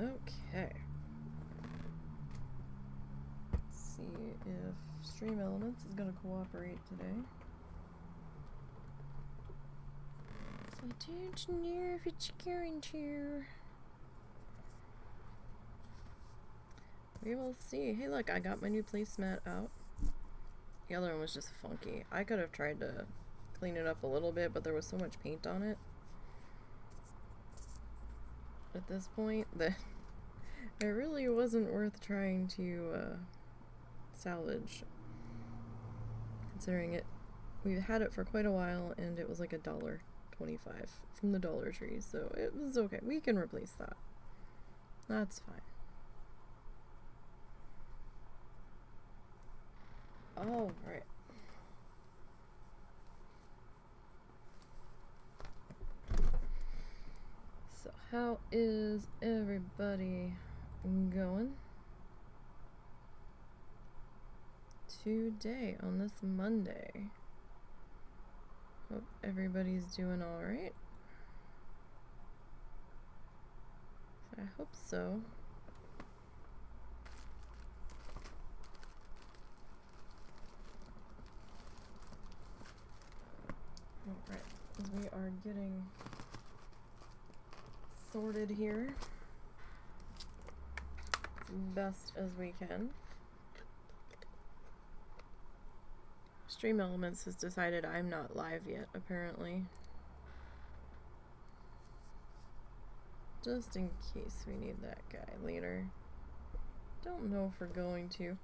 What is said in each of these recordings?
Okay. Let's see if Stream Elements is going to cooperate today. I don't know if it's going to. We will see. Hey, look, I got my new placemat out. The other one was just funky. I could have tried to clean it up a little bit, but there was so much paint on it at this point that it really wasn't worth trying to salvage. Considering we had it for quite a while, and it was like $1.25 from the Dollar Tree, so it was okay. We can replace that. That's fine. All right. So how is everybody going today on this Monday? Hope everybody's doing all right. I hope so. Alright, as we are getting sorted here best as we can. Stream Elements has decided I'm not live yet, apparently. Just in case we need that guy later. Don't know if we're going to.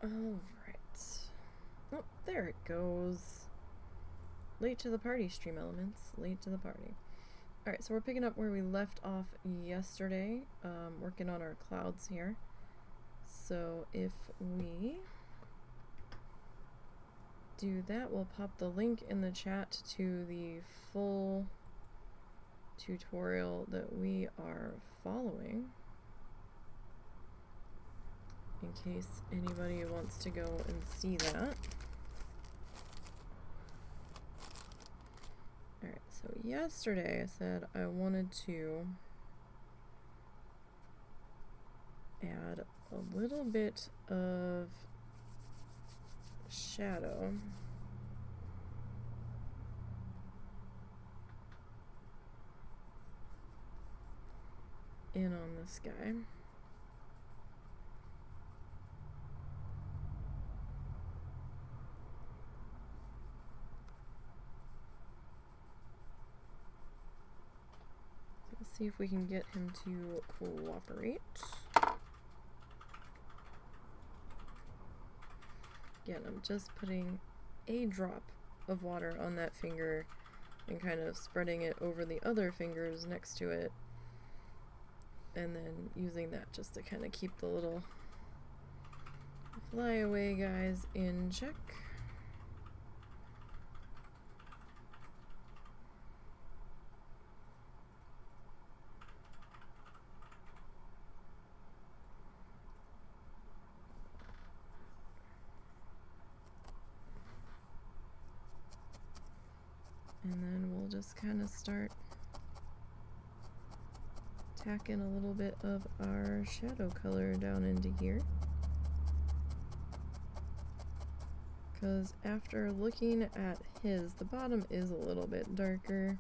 Alright. Oh, there it goes. Late to the party, Stream Elements. Late to the party. Alright, so we're picking up where we left off yesterday. Working on our clouds here. So if we do that, we'll pop the link in the chat to the full tutorial that we are following, in case anybody wants to go and see that. Alright, so yesterday I said I wanted to add a little bit of shadow in on this guy. Let's see if we can get him to cooperate. Again, I'm just putting a drop of water on that finger and kind of spreading it over the other fingers next to it, and then using that just to kind of keep the little flyaway guys in check. And then we'll just kind of start tacking a little bit of our shadow color down into here. Because after looking at his, the bottom is a little bit darker.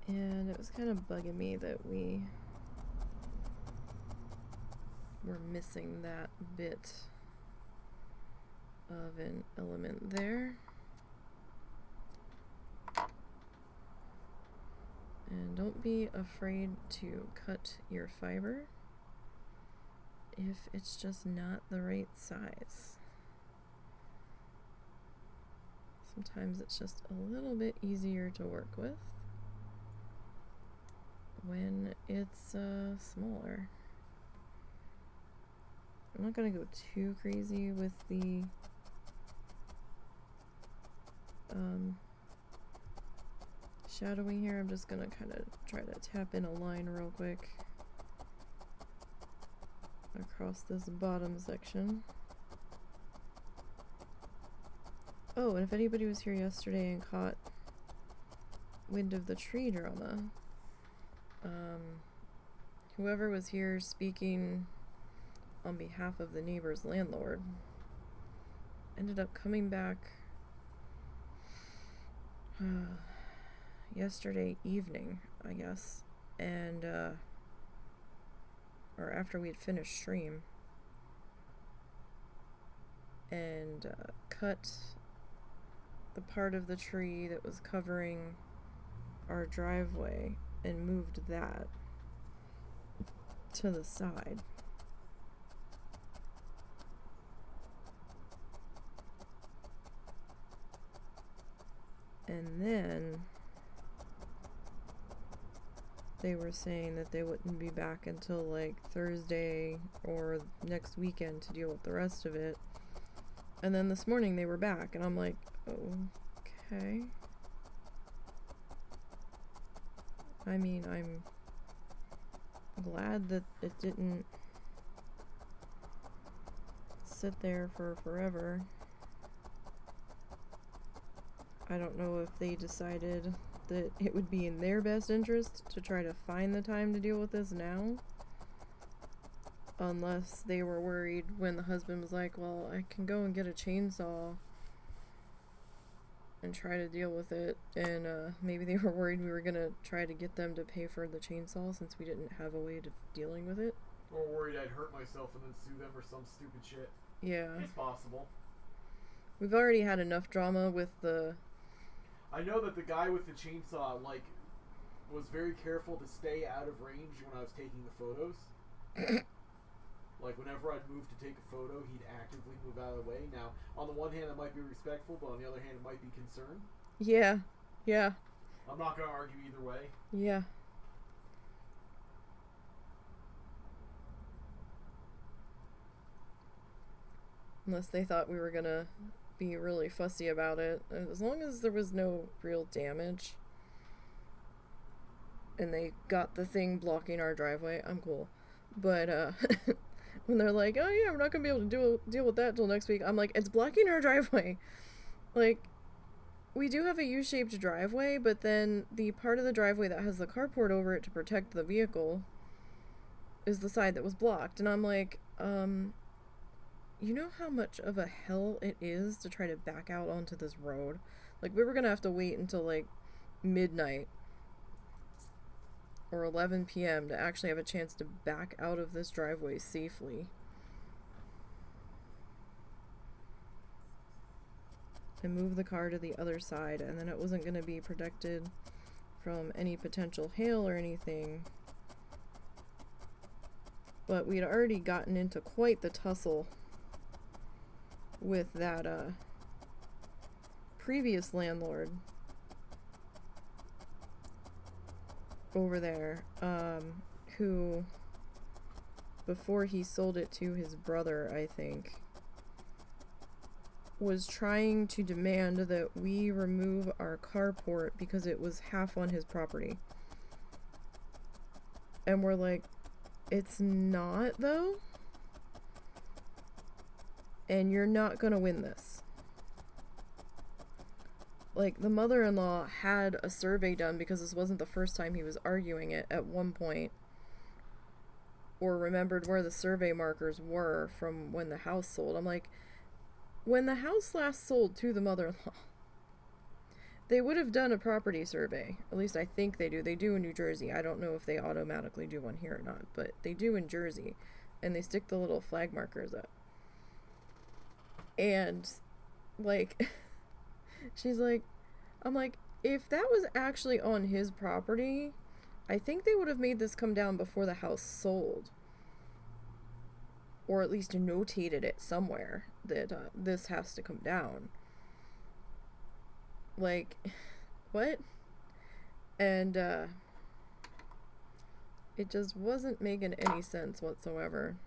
And it was kind of bugging me that we were missing that bit of an element there. And don't be afraid to cut your fiber if it's just not the right size. Sometimes it's just a little bit easier to work with when it's smaller. I'm not going to go too crazy with the shadowing here. I'm just going to kind of try to tap in a line real quick. across this bottom section. Oh, and if anybody was here yesterday and caught wind of the tree drama, whoever was here speaking on behalf of the neighbor's landlord ended up coming back yesterday evening, I guess, and or after we had finished stream, and cut the part of the tree that was covering our driveway and moved that to the side. And then they were saying that they wouldn't be back until like Thursday or next weekend to deal with the rest of it. And then this morning they were back, and I'm like, okay. I mean, I'm glad that it didn't sit there for forever. I don't know if they decided that it would be in their best interest to try to find the time to deal with this now. Unless they were worried when the husband was like, well, I can go and get a chainsaw and try to deal with it. And maybe they were worried we were going to try to get them to pay for the chainsaw since we didn't have a way of dealing with it. Or worried I'd hurt myself and then sue them or some stupid shit. Yeah. It's possible. We've already had enough drama with the... I know that the guy with the chainsaw, like, was very careful to stay out of range when I was taking the photos. Like, whenever I'd move to take a photo, he'd actively move out of the way. Now, on the one hand, it might be respectful, but on the other hand, it might be concern. Yeah. Yeah. I'm not going to argue either way. Yeah. Unless they thought we were going to be really fussy about it. As long as there was no real damage and they got the thing blocking our driveway, I'm cool. But when they're like, oh yeah, we're not gonna be able to deal with that till next week, I'm like, it's blocking our driveway. Like, we do have a U-shaped driveway, but then the part of the driveway that has the carport over it to protect the vehicle is the side that was blocked. And I'm like, you know how much of a hell it is to try to back out onto this road? Like, we were gonna have to wait until like midnight or 11 p.m. to actually have a chance to back out of this driveway safely. And move the car to the other side, and then it wasn't going to be protected from any potential hail or anything. But we'd already gotten into quite the tussle with that previous landlord over there, who, before he sold it to his brother, I think, was trying to demand that we remove our carport because it was half on his property. And we're like, it's not, though. And you're not gonna win this. Like, the mother-in-law had a survey done because this wasn't the first time he was arguing it at one point, or remembered where the survey markers were from when the house sold. I'm like, when the house last sold to the mother-in-law, they would have done a property survey. At least I think they do. They do in New Jersey. I don't know if they automatically do one here or not, but they do in Jersey. And they stick the little flag markers up. And, like... She's like, I'm like, if that was actually on his property, I think they would have made this come down before the house sold. Or at least notated it somewhere that this has to come down. Like, what? And it just wasn't making any sense whatsoever.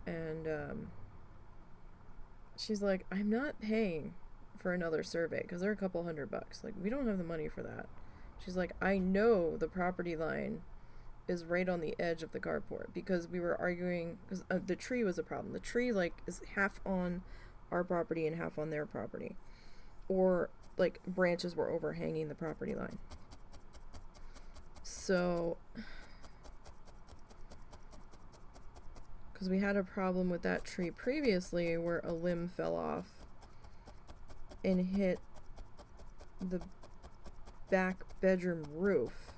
And she's like, I'm not paying for another survey because they're a couple $100. Like, we don't have the money for that. She's like, I know the property line is right on the edge of the carport, because we were arguing, because the tree was a problem. The tree, like, is half on our property and half on their property. Or, like, branches were overhanging the property line. So, because we had a problem with that tree previously where a limb fell off and hit the back bedroom roof,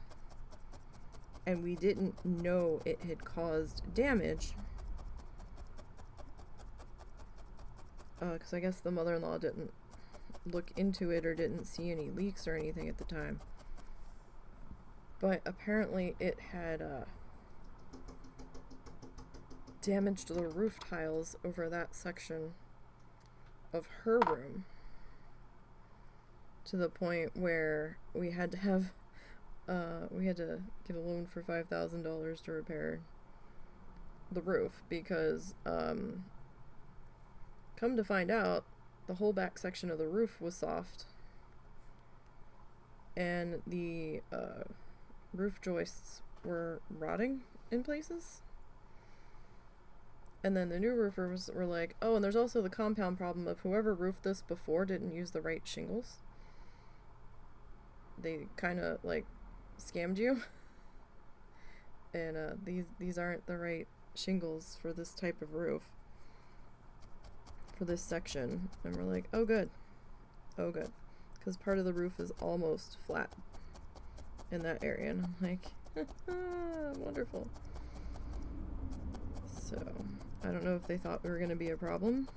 and we didn't know it had caused damage, because I guess the mother-in-law didn't look into it or didn't see any leaks or anything at the time. But apparently it had damaged the roof tiles over that section of her room, to the point where we had to have get a loan for $5,000 to repair the roof, because come to find out, the whole back section of the roof was soft, and the roof joists were rotting in places. And then the new roofers were like, oh, and there's also the compound problem of whoever roofed this before didn't use the right shingles. They kind of, like, scammed you. And these aren't the right shingles for this type of roof, for this section. And we're like, oh good, because part of the roof is almost flat in that area. And I'm like, wonderful. So I don't know if they thought we were going to be a problem.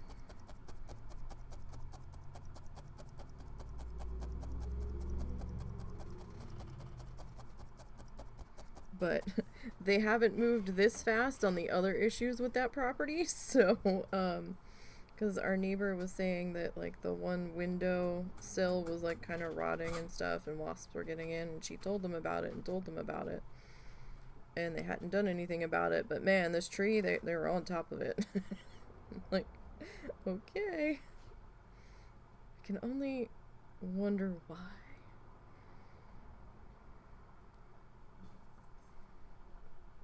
But they haven't moved this fast on the other issues with that property. So, because our neighbor was saying that, like, the one window sill was, like, kind of rotting and stuff, and wasps were getting in, and she told them about it and told them about it. And they hadn't done anything about it. But man, this tree, they were on top of it. Like, okay. I can only wonder why.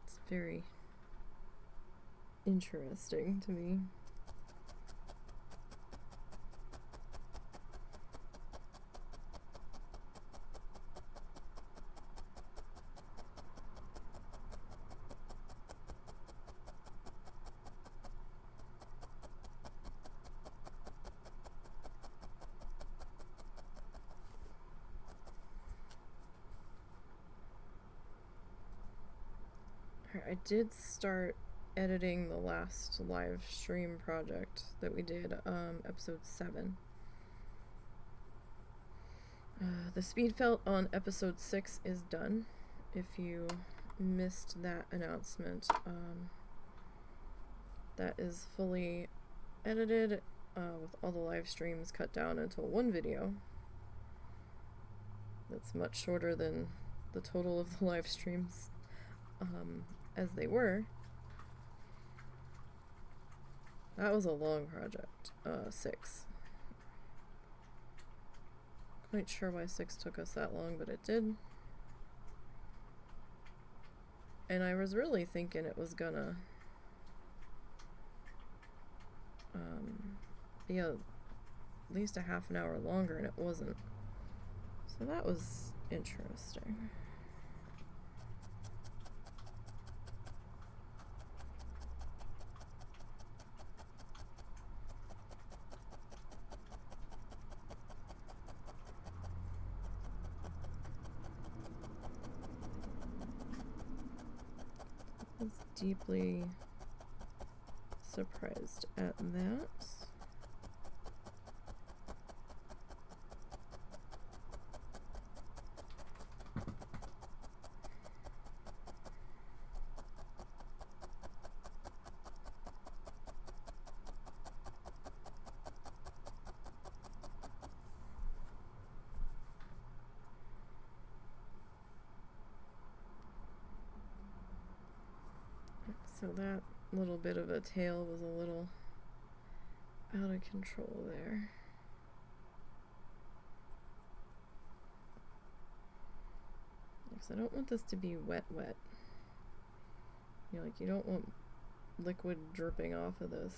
It's very interesting to me. I did start editing the last live stream project that we did, episode 7. The speed felt on episode 6 is done. If you missed that announcement, that is fully edited, with all the live streams cut down into one video. That's much shorter than the total of the live streams, as they were. That was a long project, 6. Quite sure why 6 took us that long, but it did. And I was really thinking it was gonna be at least a half an hour longer, and it wasn't. So that was interesting. I was deeply surprised at that. So that little bit of a tail was a little out of control there. Because I don't want this to be wet. You're like, you don't want liquid dripping off of this.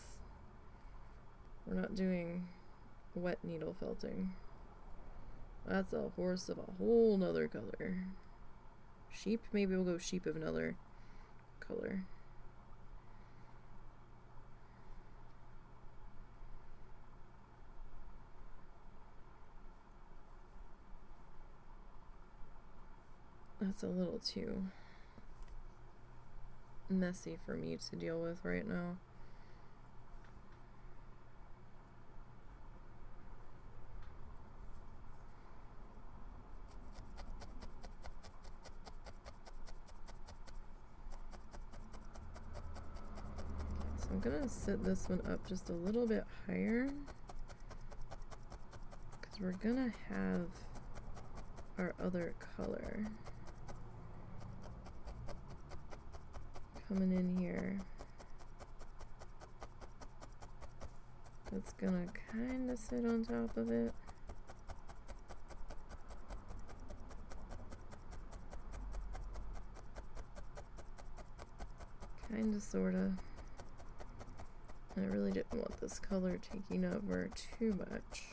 We're not doing wet needle felting. That's a horse of a whole nother color. Sheep? Maybe we'll go sheep of another color. That's a little too messy for me to deal with right now. So I'm gonna set this one up just a little bit higher because we're gonna have our other color coming in here. That's gonna kind of sit on top of it. Kind of, sort of. I really didn't want this color taking over too much.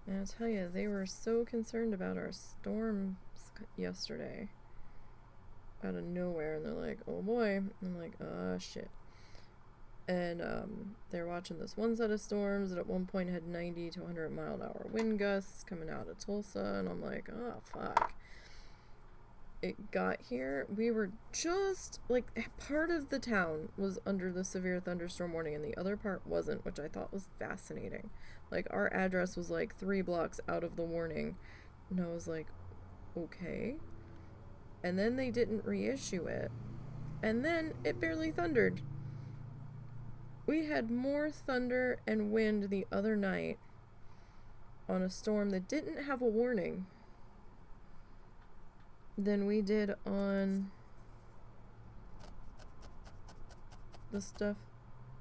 And I'll tell you, they were so concerned about our storms yesterday. Out of nowhere, and they're like, oh boy. And I'm like, shit. And they're watching this one set of storms that at one point had 90 to 100 mile an hour wind gusts coming out of Tulsa, and I'm like, oh fuck. It got here, we were just like, part of the town was under the severe thunderstorm warning and the other part wasn't, which I thought was fascinating. Like, our address was like 3 blocks out of the warning, and I was like, okay. And then they didn't reissue it, and then it barely thundered. We had more thunder and wind the other night on a storm that didn't have a warning than we did on the stuff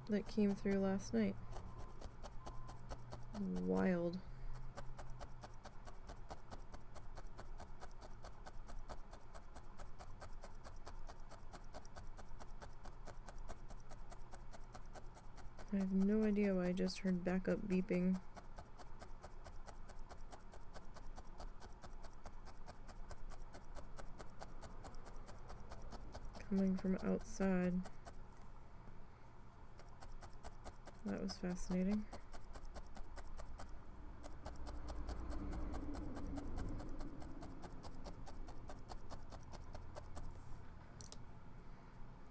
that came through last night. Wild. I have no idea why I just heard backup beeping. Coming from outside. That was fascinating.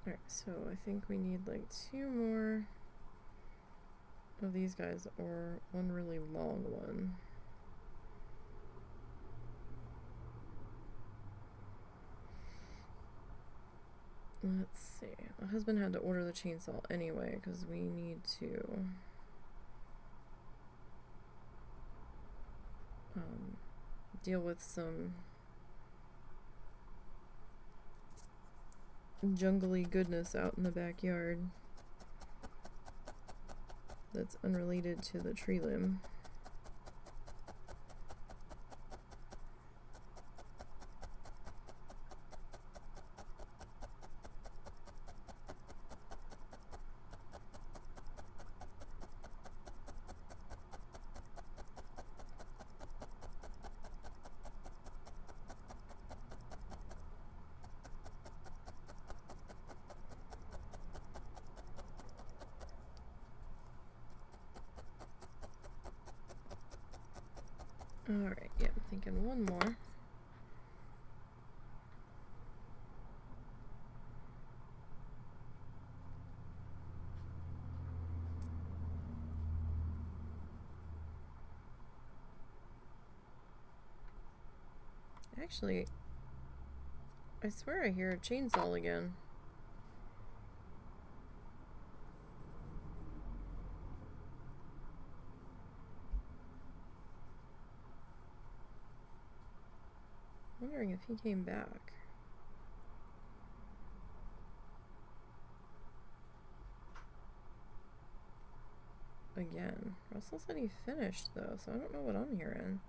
Alright, so I think we need like 2 more of these guys, or one really long one. Let's see. My husband had to order the chainsaw anyway because we need to deal with some jungly goodness out in the backyard that's unrelated to the tree limb. Alright, yeah, I'm thinking one more. Actually, I swear I hear a chainsaw again. I wonder wondering if he came back. Again. Russell said he finished though, so I don't know what I'm hearing.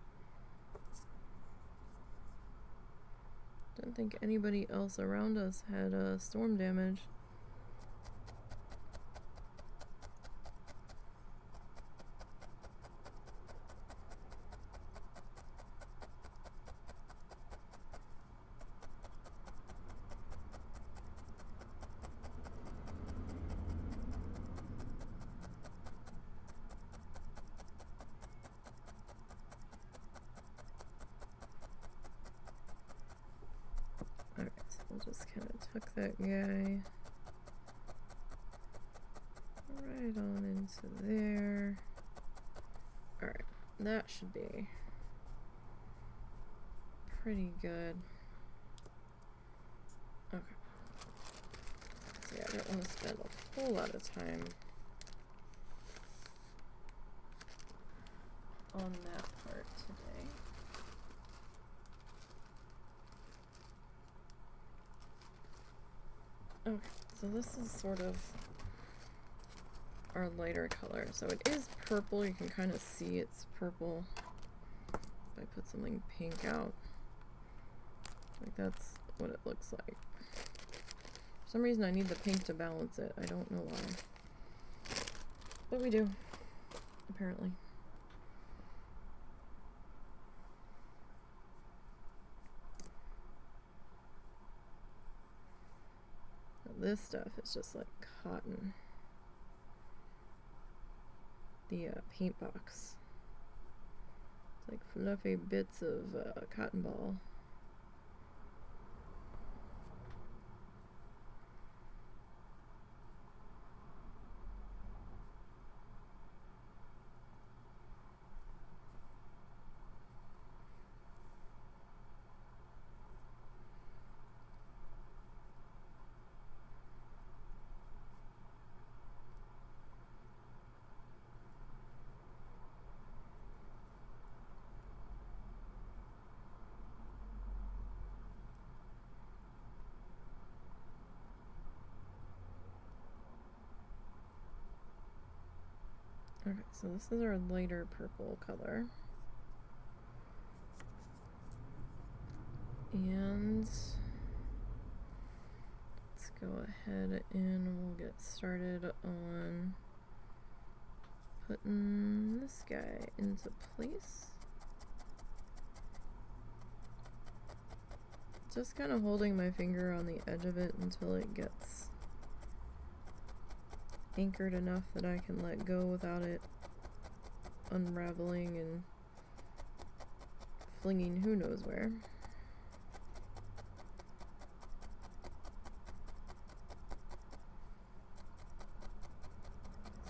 Didn't think anybody else around us had storm damage. Just kind of tuck that guy right on into there. Alright, that should be pretty good. Okay. So yeah, I don't want to spend a whole lot of time on that part today. Okay, so this is sort of our lighter color. So it is purple. You can kind of see it's purple. If I put something pink out, like that's what it looks like. For some reason I need the pink to balance it. I don't know why. But we do, apparently. This stuff is just like cotton. The paint box. It's like fluffy bits of cotton ball. Okay, so this is our lighter purple color. And let's go ahead and we'll get started on putting this guy into place. Just kind of holding my finger on the edge of it until it gets anchored enough that I can let go without it unraveling and flinging who knows where.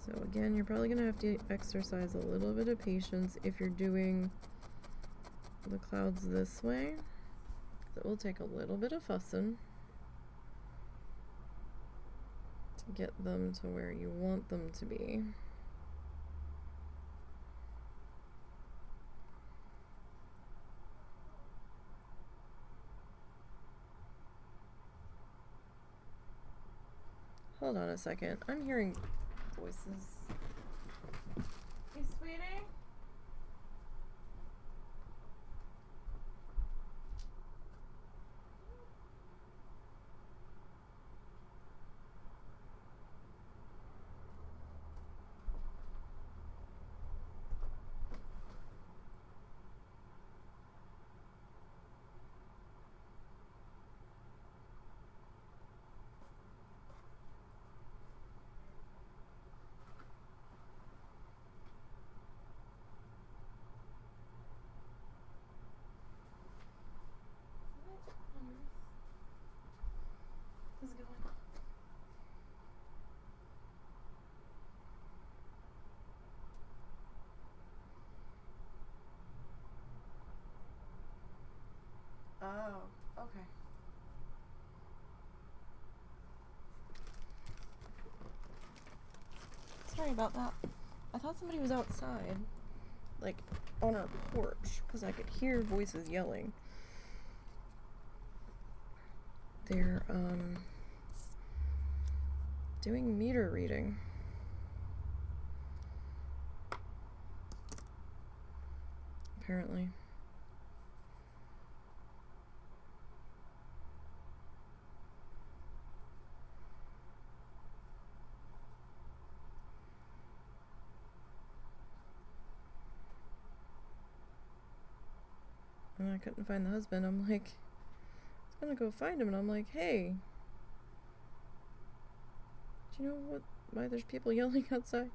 So again, you're probably going to have to exercise a little bit of patience if you're doing the clouds this way. It will take a little bit of fussing to get them to where you want them to be. Hold on a second. I'm hearing voices. Hey, sweetie? How's it going? Oh, okay. Sorry about that. I thought somebody was outside, like on our porch, because I could hear voices yelling. they're doing meter reading. Apparently. And I couldn't find the husband. I'm like, I was gonna go find him, and I'm like, hey, do you know why there's people yelling outside?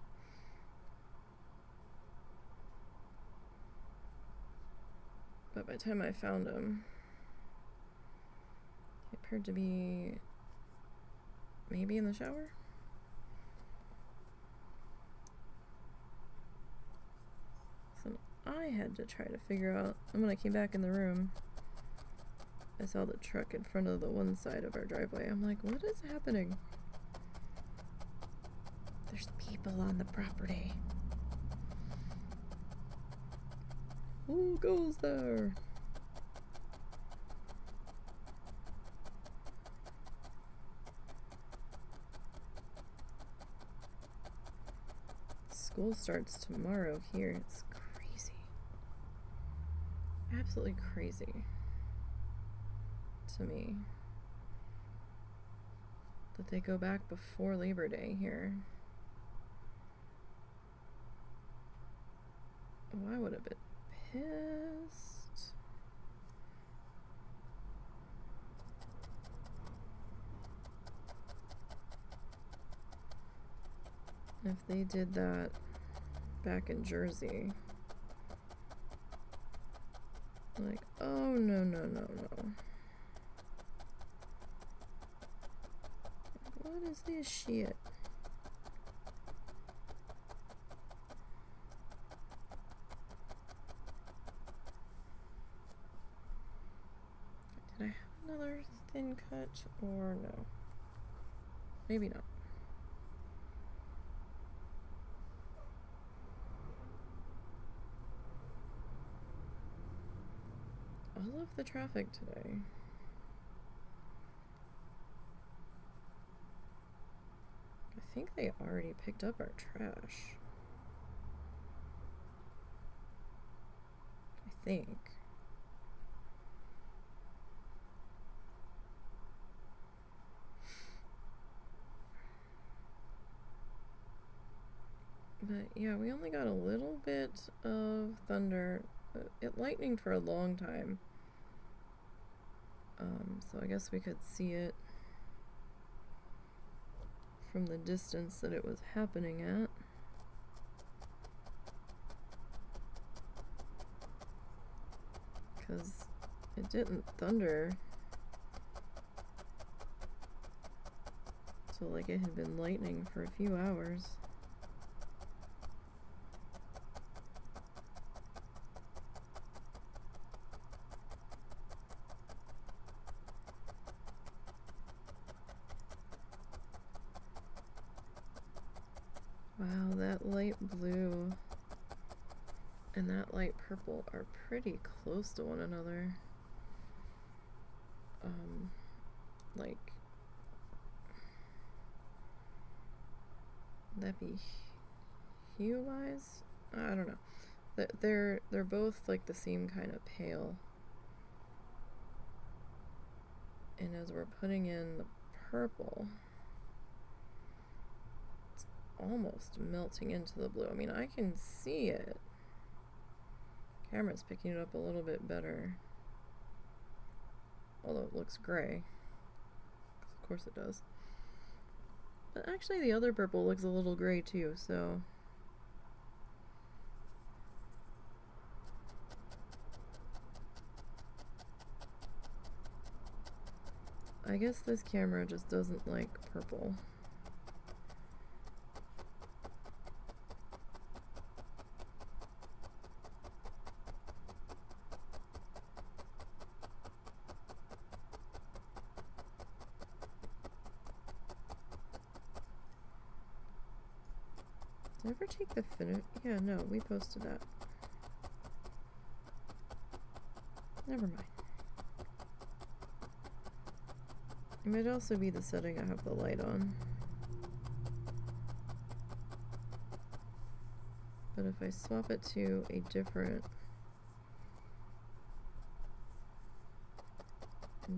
But by the time I found him, he appeared to be maybe in the shower. So I had to try to figure out, and when I came back in the room, I saw the truck in front of the one side of our driveway. I'm like, what is happening? There's people on the property. Who goes there? School starts tomorrow here. It's crazy. Absolutely crazy to me that they go back before Labor Day here. Oh, I would have been pissed. If they did that back in Jersey. Like, oh, no, no, no, no. What is this shit? Did I have another thin cut or no? Maybe not. All of the traffic today. I think they already picked up our trash. I think. But yeah, we only got a little bit of thunder. It lightninged for a long time. So I guess we could see it from the distance that it was happening at. Because it didn't thunder till like it had been lightning for a few hours. Wow, that light blue and that light purple are pretty close to one another. Like, would that be hue-wise? I don't know. They're both like the same kind of pale. And as we're putting in the purple, almost melting into the blue. I mean, I can see it. Camera's picking it up a little bit better. Although it looks gray. Of course it does. But actually the other purple looks a little gray too, so... I guess this camera just doesn't like purple. Did I ever take the finish? Yeah, no, we posted that. Never mind. It might also be the setting I have the light on. But if I swap it to a different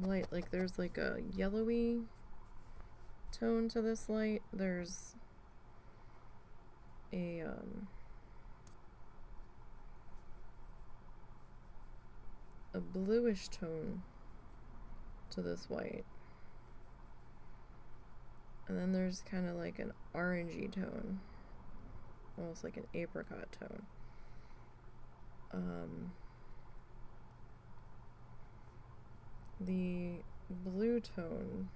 light, like there's like a yellowy tone to this light, there's a bluish tone to this white, and then there's kind of like an orangey tone, almost like an apricot tone. The blue tone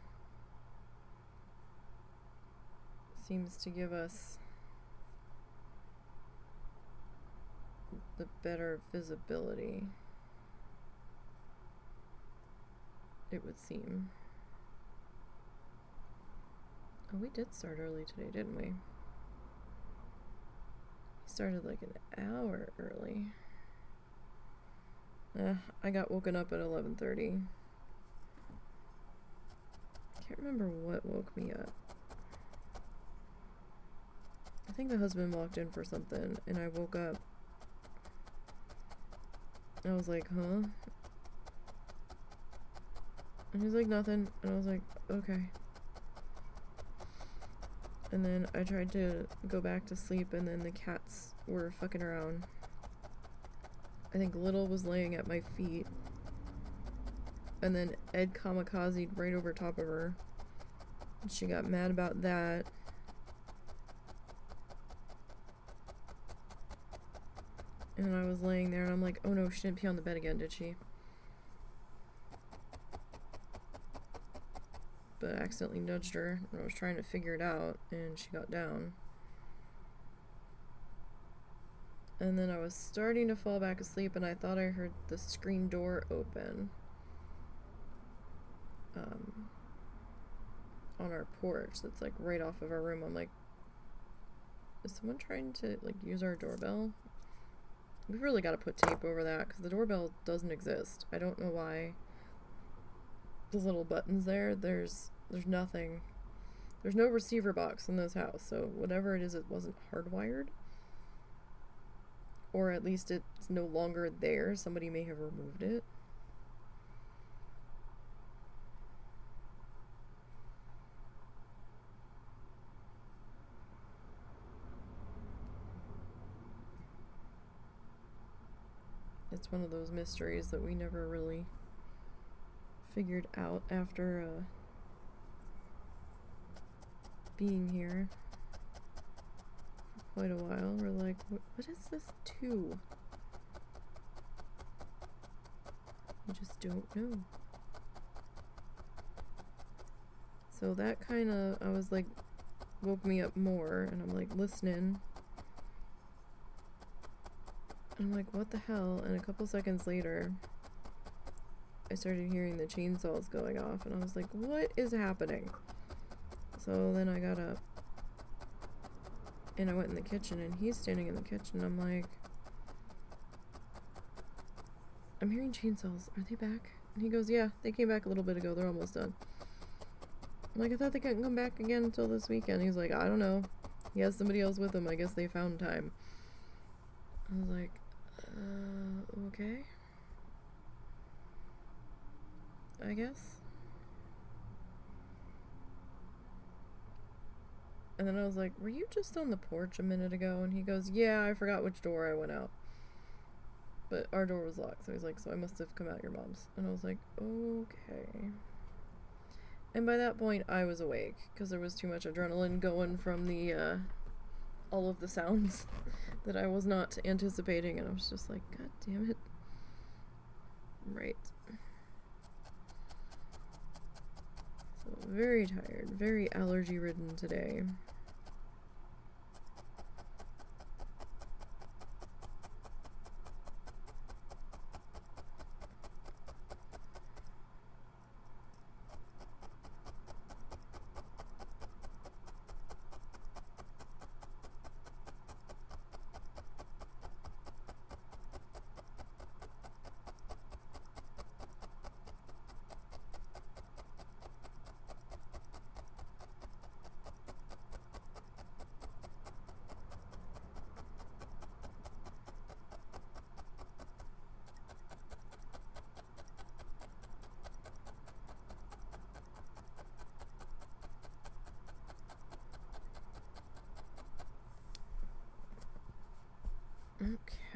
seems to give us the better visibility, it would seem. Oh, we did start early today, didn't we? We started like an hour early. I got woken up at 11:30. Can't remember what woke me up. I think the husband walked in for something, and I woke up. I was like, huh? And he's like, nothing. And I was like, okay. And then I tried to go back to sleep, and then the cats were fucking around. I think Little was laying at my feet. And then Ed kamikazed right over top of her. And she got mad about that. And I was laying there, and I'm like, oh no, she didn't pee on the bed again, did she? But I accidentally nudged her, and I was trying to figure it out, and she got down. And then I was starting to fall back asleep, and I thought I heard the screen door open. On our porch that's like right off of our room. I'm like, is someone trying to like use our doorbell? We've really got to put tape over that, because the doorbell doesn't exist. I don't know why. The little buttons there, there's nothing. There's no receiver box in this house, so whatever it is, it wasn't hardwired. Or at least it's no longer there. Somebody may have removed it. It's one of those mysteries that we never really figured out after being here for quite a while. We're like, what is this to? You just don't know. So that kind of, I was like, woke me up more, and I'm like listening. I'm like, what the hell? And a couple seconds later, I started hearing the chainsaws going off, and I was like, what is happening? So then I got up, and I went in the kitchen, and he's standing in the kitchen. I'm like, I'm hearing chainsaws. Are they back? And he goes, yeah, they came back a little bit ago. They're almost done. I'm like, I thought they couldn't come back again until this weekend. He's like, I don't know. He has somebody else with him. I guess they found time. I was like, okay. I guess. And then I was like, were you just on the porch a minute ago? And he goes, yeah, I forgot which door I went out. But our door was locked. So he's like, so I must have come out your mom's. And I was like, okay. And by that point, I was awake, because there was too much adrenaline going from the, all of the sounds that I was not anticipating. And I was just like, God damn it. Right. So, very tired, very allergy-ridden today.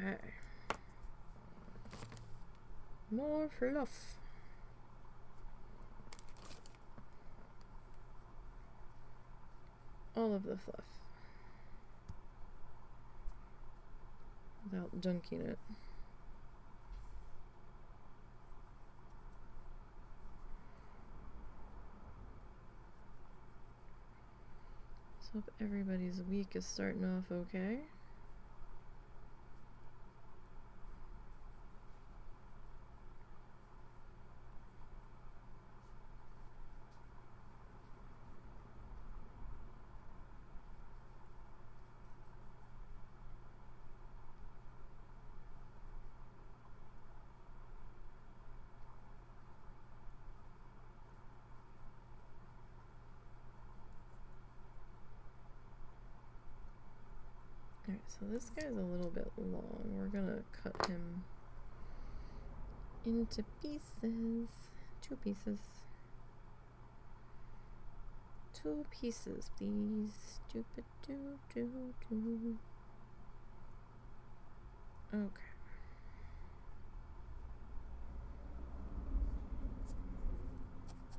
Okay. More fluff. All of the fluff. Without dunking it. So hope everybody's week is starting off okay. Alright, so this guy's a little bit long. We're gonna cut him into pieces. 2 pieces. 2 pieces, please. Stupid do. Okay.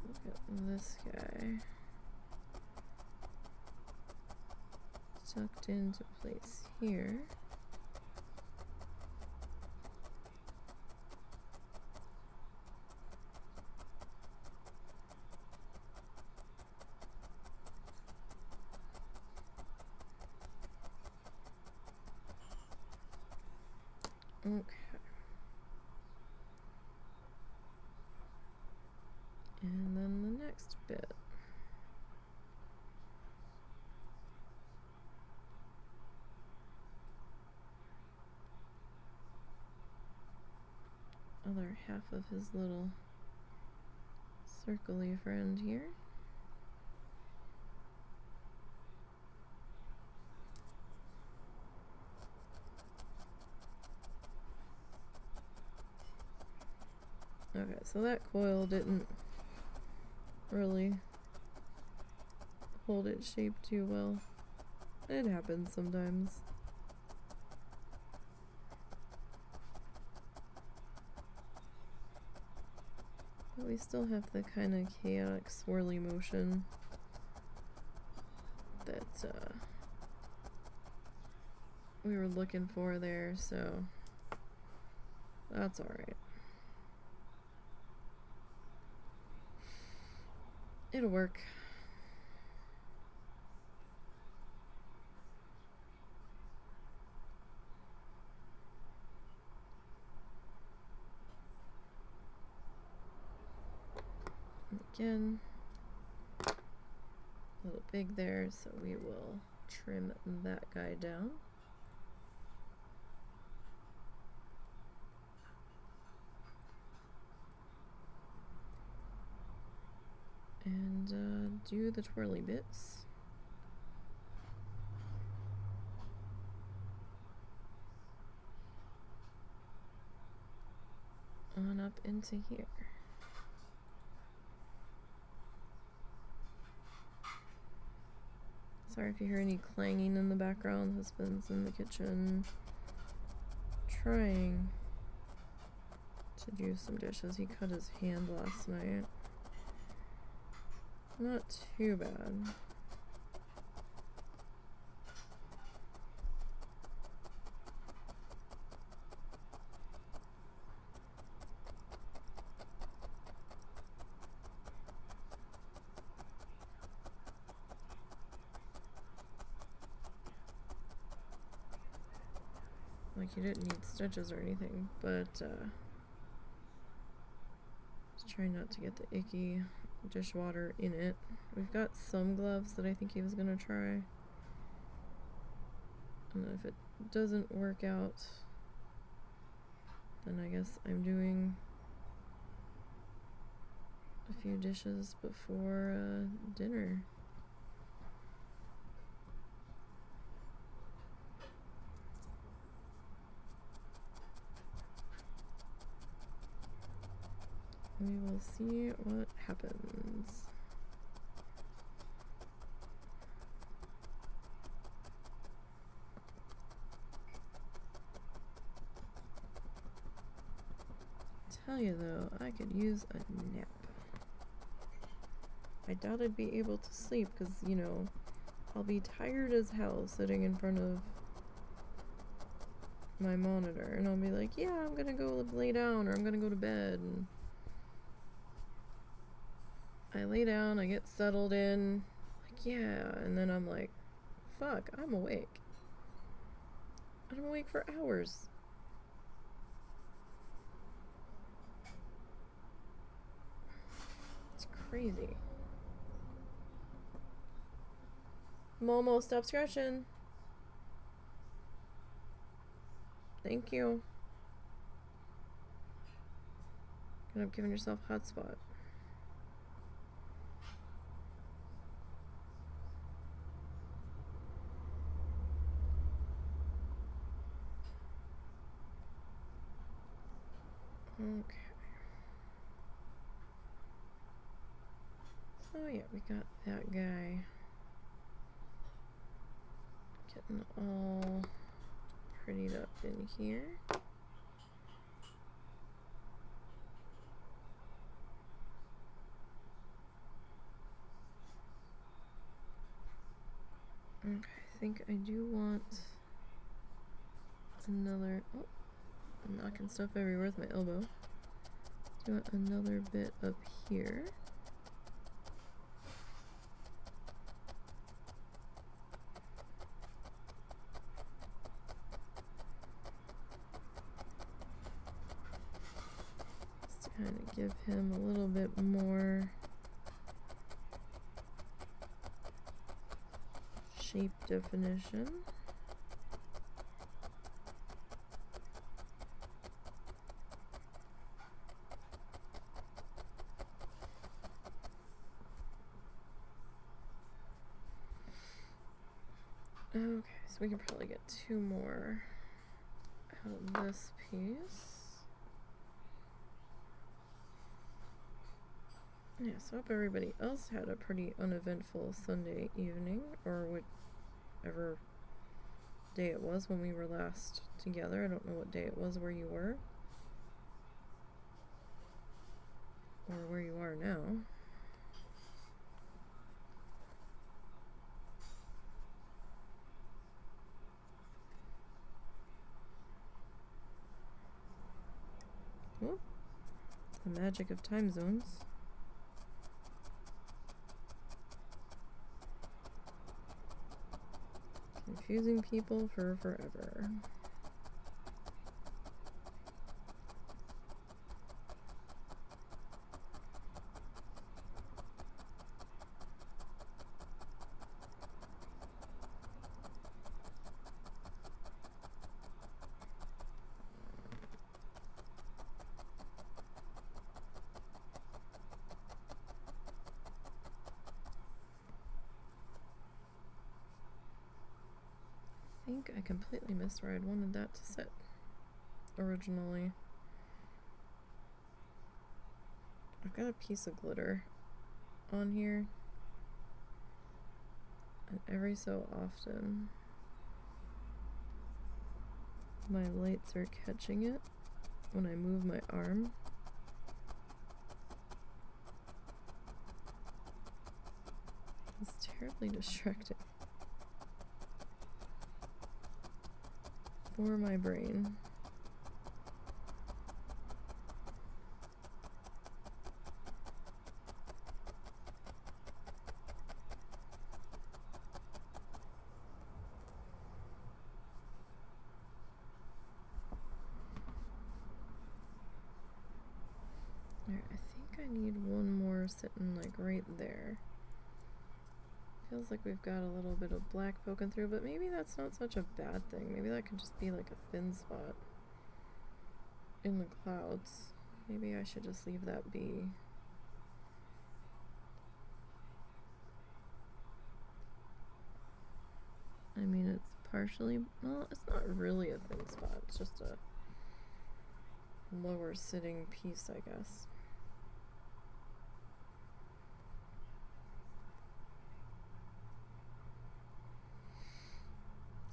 Look at this guy. Tucked into place here. Okay. And then the next bit. Other half of his little circly friend here. Okay, so that coil didn't really hold its shape too well. It happens sometimes. But we still have the kind of chaotic swirly motion that we were looking for there, so that's alright. It'll work. Again, a little big there, so we will trim that guy down. And do the twirly bits. On up into here. Sorry if you hear any clanging in the background. Husband's in the kitchen trying to do some dishes. He cut his hand last night. Not too bad. Like, he didn't need stitches or anything, but just trying not to get the icky dishwater in it. We've got some gloves that I think he was gonna try. And if it doesn't work out, then I guess I'm doing a few dishes before dinner. We will see what happens. tell you though, I could use a nap. I doubt I'd be able to sleep because, you know, I'll be tired as hell sitting in front of my monitor and I'll be like, yeah, I'm gonna go lay down or I'm gonna go to bed. And I lay down, I get settled in, like, yeah, and then I'm like, fuck, I'm awake. I'm awake for hours. It's crazy. Momo, stop scratching. Thank you. End up giving yourself hotspot. Okay. So yeah, we got that guy getting all prettied up in here. Okay, I think I do want another. Oh, I'm knocking stuff everywhere with my elbow. Do want another bit up here. Just to kind of give him a little bit more shape definition. Okay, so we can probably get 2 more out of this piece. Yeah, so I hope everybody else had a pretty uneventful Sunday evening, or whatever day it was when we were last together. I don't know what day it was where you were, or where you are now. Well, it's the magic of time zones. Confusing people for forever. I think I completely missed where I'd wanted that to sit originally. I've got a piece of glitter on here, and every so often my lights are catching it when I move my arm. It's terribly distracting for my brain. Alright, I think I need one more sitting like right there. Feels like we've got a little bit of black poking through, but maybe that's not such a bad thing. Maybe that can just be like a thin spot in the clouds. Maybe I should just leave that be. I mean, it's partially, well, it's not really a thin spot. It's just a lower sitting piece, I guess.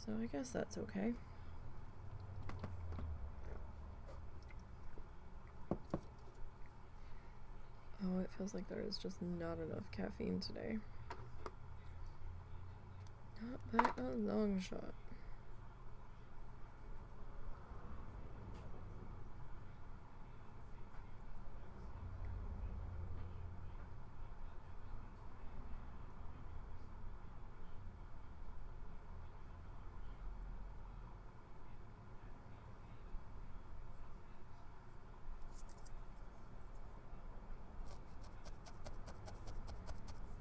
So I guess that's okay. it feels like there is just not enough caffeine today. Not by a long shot.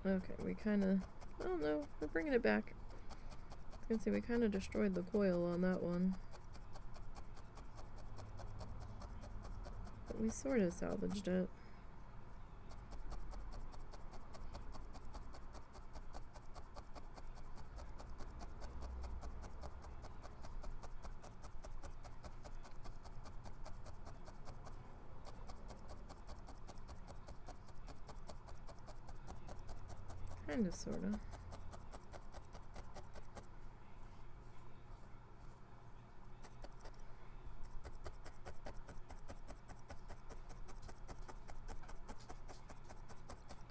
Okay, we kind of... Oh no, we're bringing it back. I was gonna say, we kind of destroyed the coil on that one. But we sort of salvaged it. Kind of, sort of.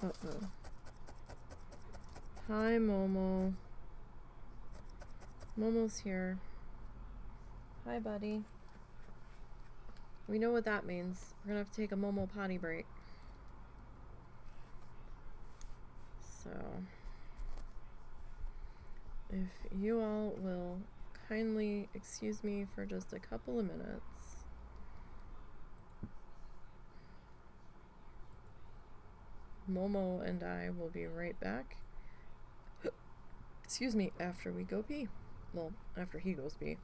Uh-oh. Hi, Momo. Momo's here. Hi, buddy. We know what that means. We're gonna have to take a Momo potty break. So, if you all will kindly excuse me for just a couple of minutes. Momo and I will be right back. Excuse me, after we go pee. Well, after he goes pee.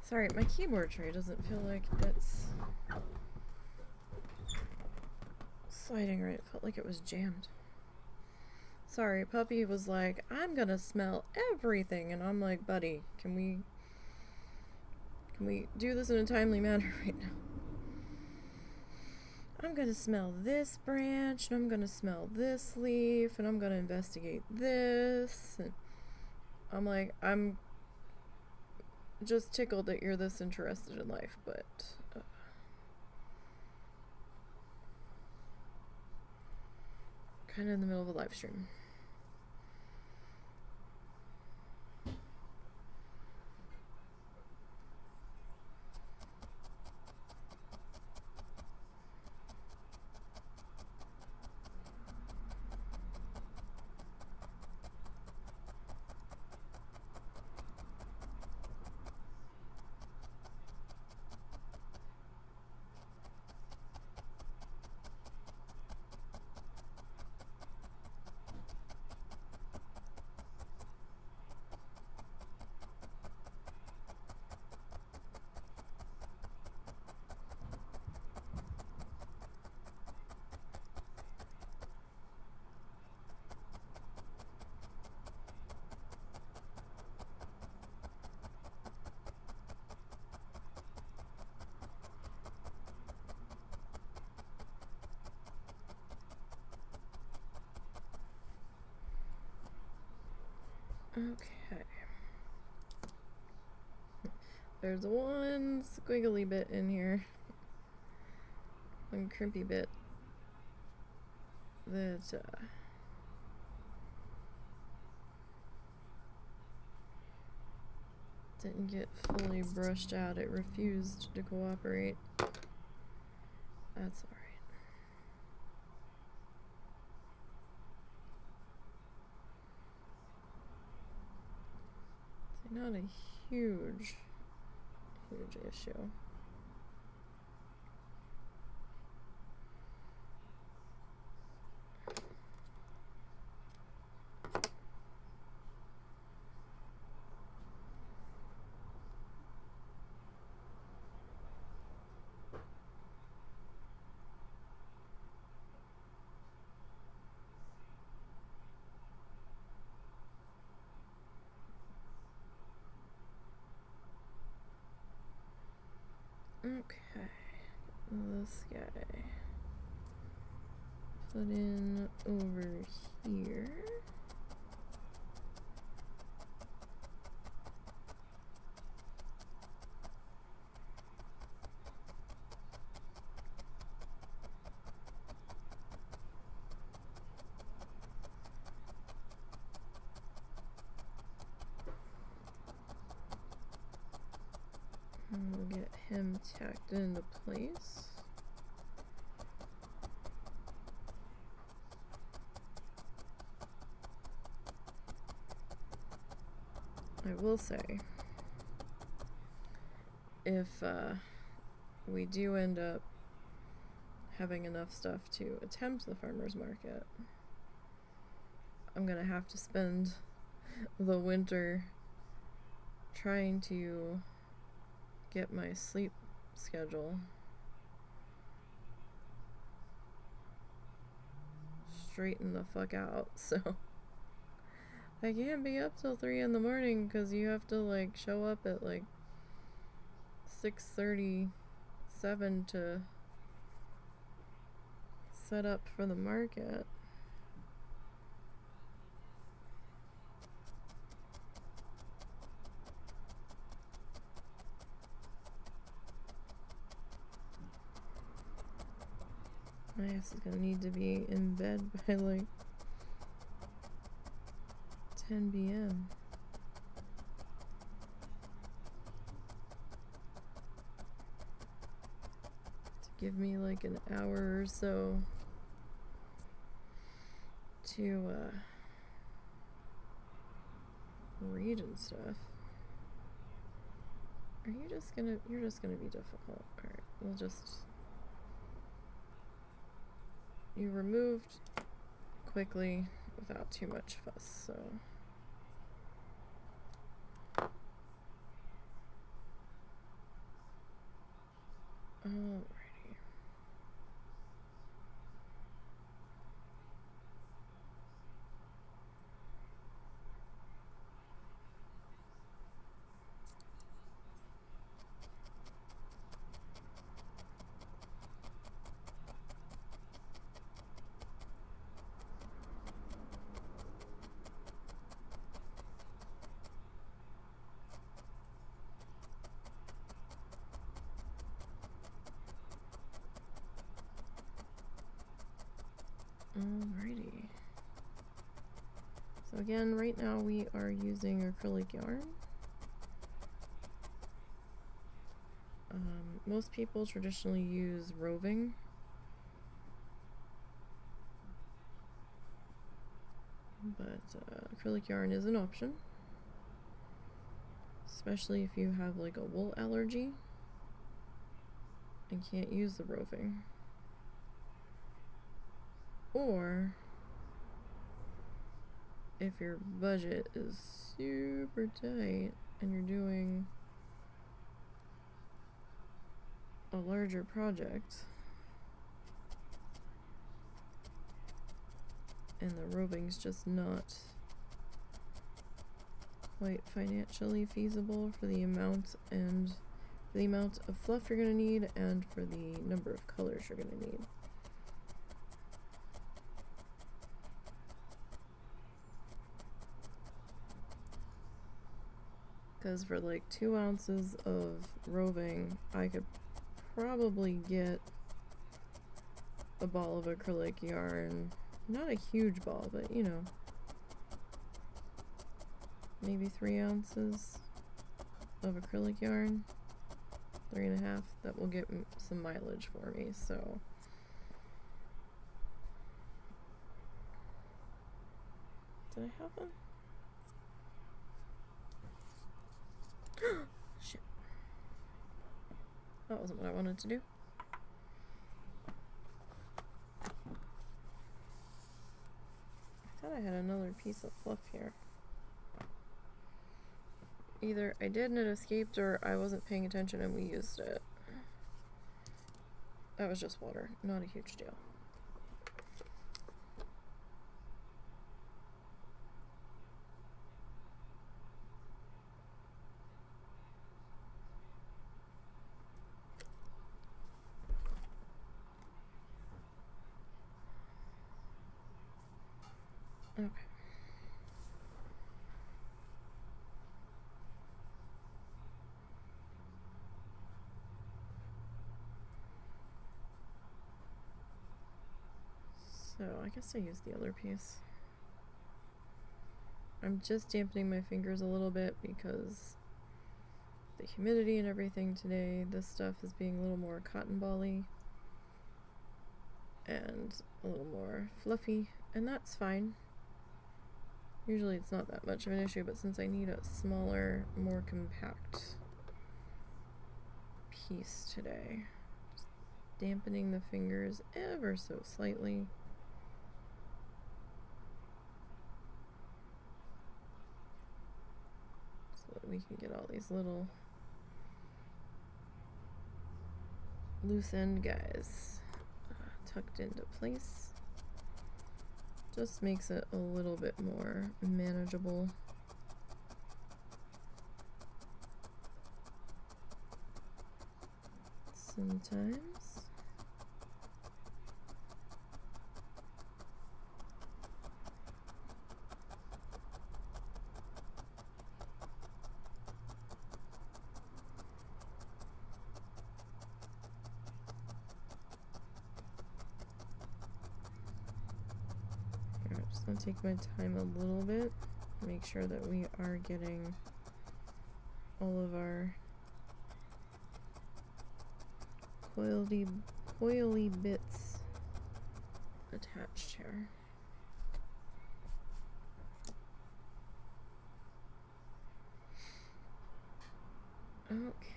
Sorry, my keyboard tray doesn't feel like it's sliding right. It felt like it was jammed. Sorry, puppy was like, I'm gonna smell everything, and I'm like, buddy, can we do this in a timely manner right now? I'm gonna smell this branch, and I'm gonna smell this leaf, and I'm gonna investigate this, and I'm like, I'm just tickled that you're this interested in life, but kind of in the middle of a live stream. Okay. There's one squiggly bit in here. One crimpy bit that didn't get fully brushed out. It refused to cooperate. That's alright. Not a huge issue. Okay, this guy put in over here. And we'll get him tacked into place. I will say, if we do end up having enough stuff to attempt the farmer's market, I'm gonna have to spend the winter trying to get my sleep schedule straightened the fuck out, so I can't be up till 3 in the morning because you have to like show up at like 6:37 to set up for the market. My ass is gonna need to be in bed by like 10 p.m. to give me like an hour or so to read and stuff. Are you just gonna, you're just gonna be difficult. Alright, we'll just, you removed quickly without too much fuss, so. Alrighty. Alrighty. So again, right now we are using acrylic yarn. Most people traditionally use roving. But acrylic yarn is an option. Especially if you have like a wool allergy and can't use the roving. Or if your budget is super tight and you're doing a larger project and the roving's just not quite financially feasible for the amount of fluff you're going to need and for the number of colors you're going to need. Because for like 2 ounces of roving, I could probably get a ball of acrylic yarn. Not a huge ball, but you know, maybe 3 ounces of acrylic yarn. 3.5. That will get some mileage for me, so. Did I have one? Shit. That wasn't what I wanted to do. I thought I had another piece of fluff here. Either I did and it escaped, or I wasn't paying attention and we used it. That was just water, not a huge deal. Okay. So I guess I used the other piece. I'm just dampening my fingers a little bit because the humidity and everything today, this stuff is being a little more cotton ball-y and a little more fluffy, and that's fine. Usually it's not that much of an issue, but since I need a smaller, more compact piece today, just dampening the fingers ever so slightly. So that we can get all these little loose end guys tucked into place. Just makes it a little bit more manageable. Sometimes. I'm just going to take my time a little bit, make sure that we are getting all of our coily bits attached here. Okay.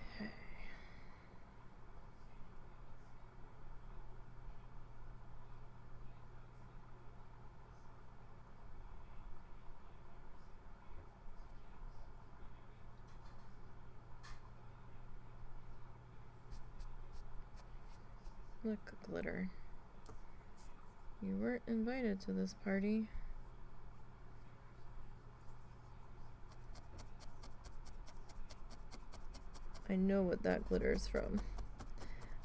Look, glitter. You weren't invited to this party. I know what that glitter's from.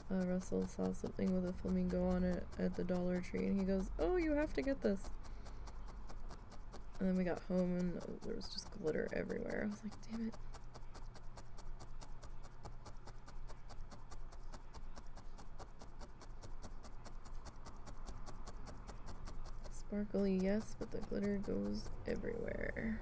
Russell saw something with a flamingo on it at the Dollar Tree, and he goes, "Oh, you have to get this." And then we got home, and there was just glitter everywhere. I was like, damn it. Sparkly, yes, but the glitter goes everywhere.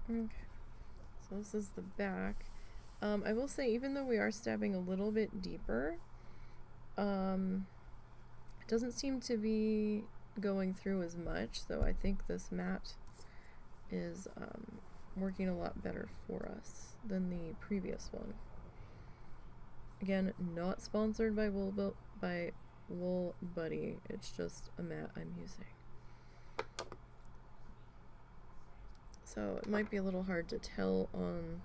Okay, so this is the back. I will say, even though we are stabbing a little bit deeper, it doesn't seem to be going through as much, so I think this mat is working a lot better for us than the previous one. Again, not sponsored by Wool Buddy, it's just a mat I'm using. So it might be a little hard to tell on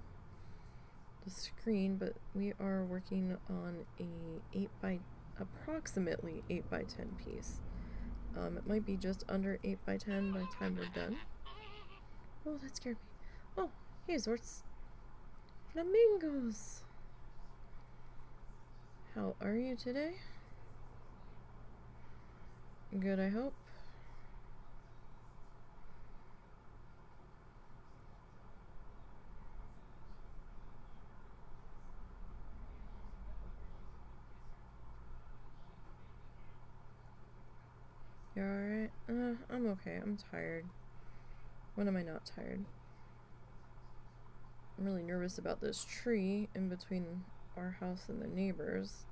the screen, but we are working on approximately 8 by 10 piece. It might be just under 8 by 10 by the time we're done. Oh, that scared me. Oh, hey, Zorts. Flamingos. How are you today? Good, I hope. You alright? I'm okay. I'm tired. When am I not tired? I'm really nervous about this tree in between our house and the neighbors.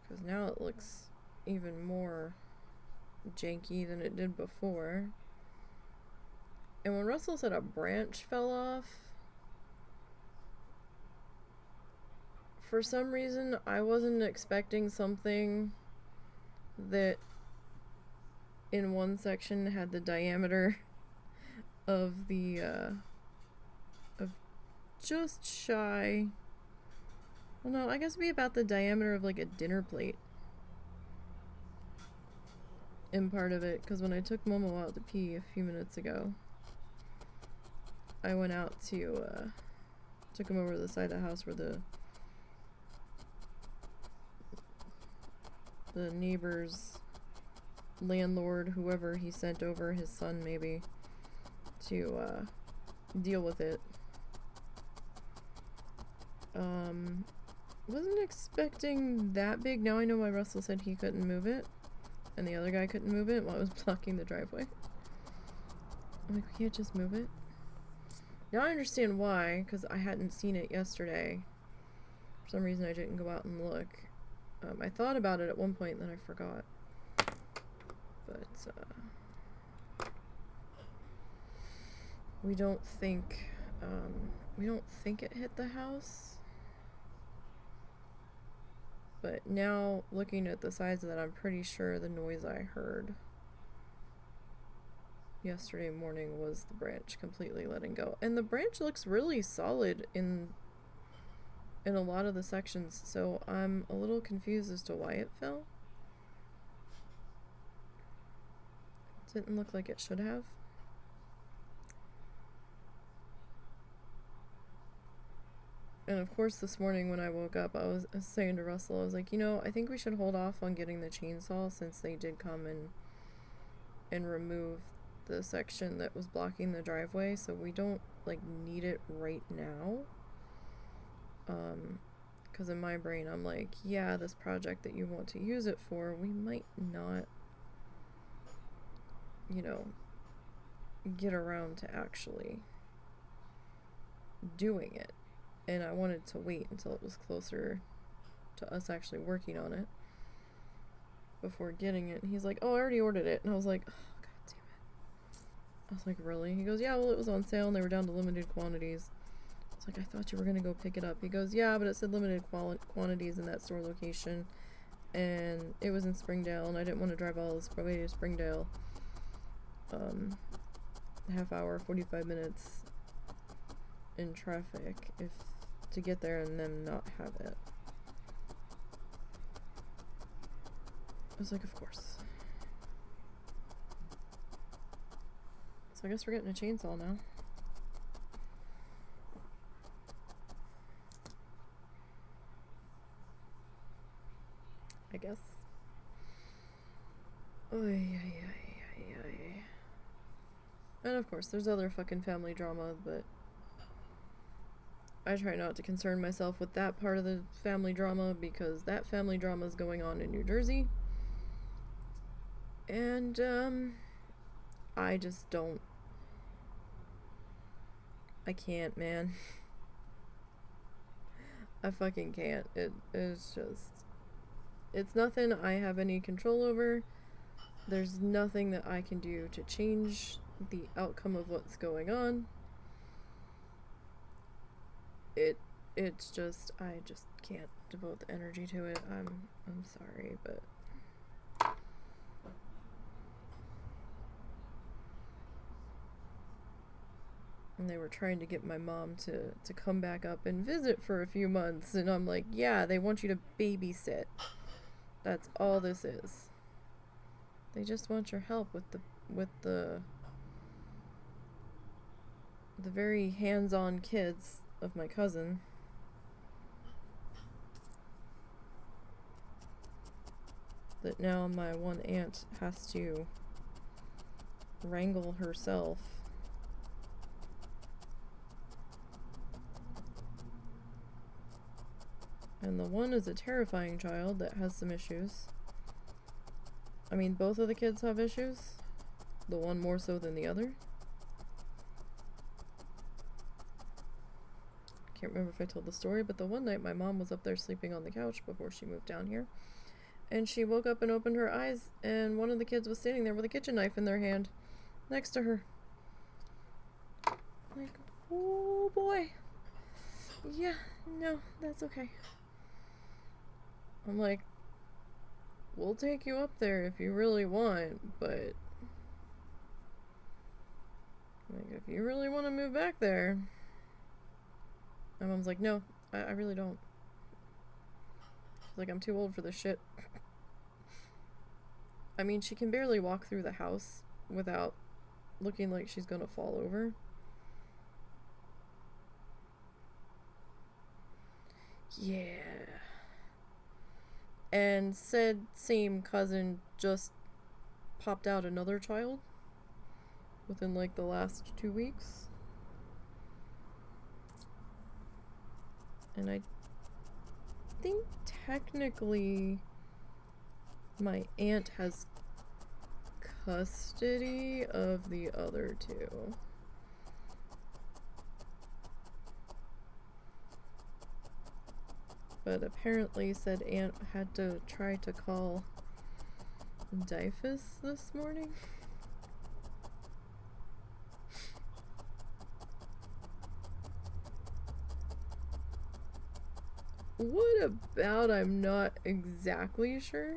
Because now it looks even more janky than it did before. And when Russell said a branch fell off, for some reason I wasn't expecting something that in one section had the diameter of the of just shy, well, no, I guess it'd be about the diameter of like a dinner plate in part of it, because when I took Momo out to pee a few minutes ago, I went out to took him over to the side of the house where the neighbor's landlord, whoever he sent over, his son maybe, to deal with it. Wasn't expecting that big. Now I know why Russell said he couldn't move it and the other guy couldn't move it while it was blocking the driveway. I'm like, we can't just move it? Now I understand why, because I hadn't seen it yesterday. For some reason I didn't go out and look. I thought about it at one point and then I forgot. But we don't think it hit the house. But now looking at the size of that, I'm pretty sure the noise I heard yesterday morning was the branch completely letting go. And the branch looks really solid in a lot of the sections, so I'm a little confused as to why it fell. It didn't look like it should have. And of course this morning when I woke up, I was saying to Russell, I was like, you know, I think we should hold off on getting the chainsaw since they did come and remove the section that was blocking the driveway, so we don't like need it right now. Because in my brain I'm like, yeah, this project that you want to use it for, we might not, you know, get around to actually doing it. And I wanted to wait until it was closer to us actually working on it before getting it. And he's like, oh, I already ordered it. And I was like, oh, god damn it. I was like, really? He goes, yeah, well, it was on sale and they were down to limited quantities. I was like, I thought you were going to go pick it up. He goes, yeah, but it said limited quantities in that store location. and it was in Springdale, and I didn't want to drive all this way to Springdale. Half hour, 45 minutes in traffic to get there and then not have it. I was like, of course. So I guess we're getting a chainsaw now. I guess. Oy, oy, oy, oy, oy. And of course, there's other fucking family drama, but I try not to concern myself with that part of the family drama because that family drama is going on in New Jersey. And, I just don't. I can't, man. I fucking can't. It's just. It's nothing I have any control over. There's nothing that I can do to change the outcome of what's going on. It's just, I just can't devote the energy to it. I'm sorry, but and they were trying to get my mom to come back up and visit for a few months, and I'm like, yeah, they want you to babysit. That's all this is. They just want your help with the very hands-on kids of my cousin. That now my one aunt has to wrangle herself. And the one is a terrifying child that has some issues. I mean, both of the kids have issues. The one more so than the other. Can't remember if I told the story, but the one night my mom was up there sleeping on the couch before she moved down here. And she woke up and opened her eyes, and one of the kids was standing there with a kitchen knife in their hand next to her. Like, oh boy. Yeah, no, that's okay. I'm like, we'll take you up there if you really want, but like, if you really want to move back there. My mom's like, no, I really don't. She's like, I'm too old for this shit. I mean, she can barely walk through the house without looking like she's gonna fall over. Yeah. And said same cousin just popped out another child within like the last 2 weeks. And I think technically my aunt has custody of the other two. But apparently said aunt had to try to call DYFS this morning. What about? I'm not exactly sure.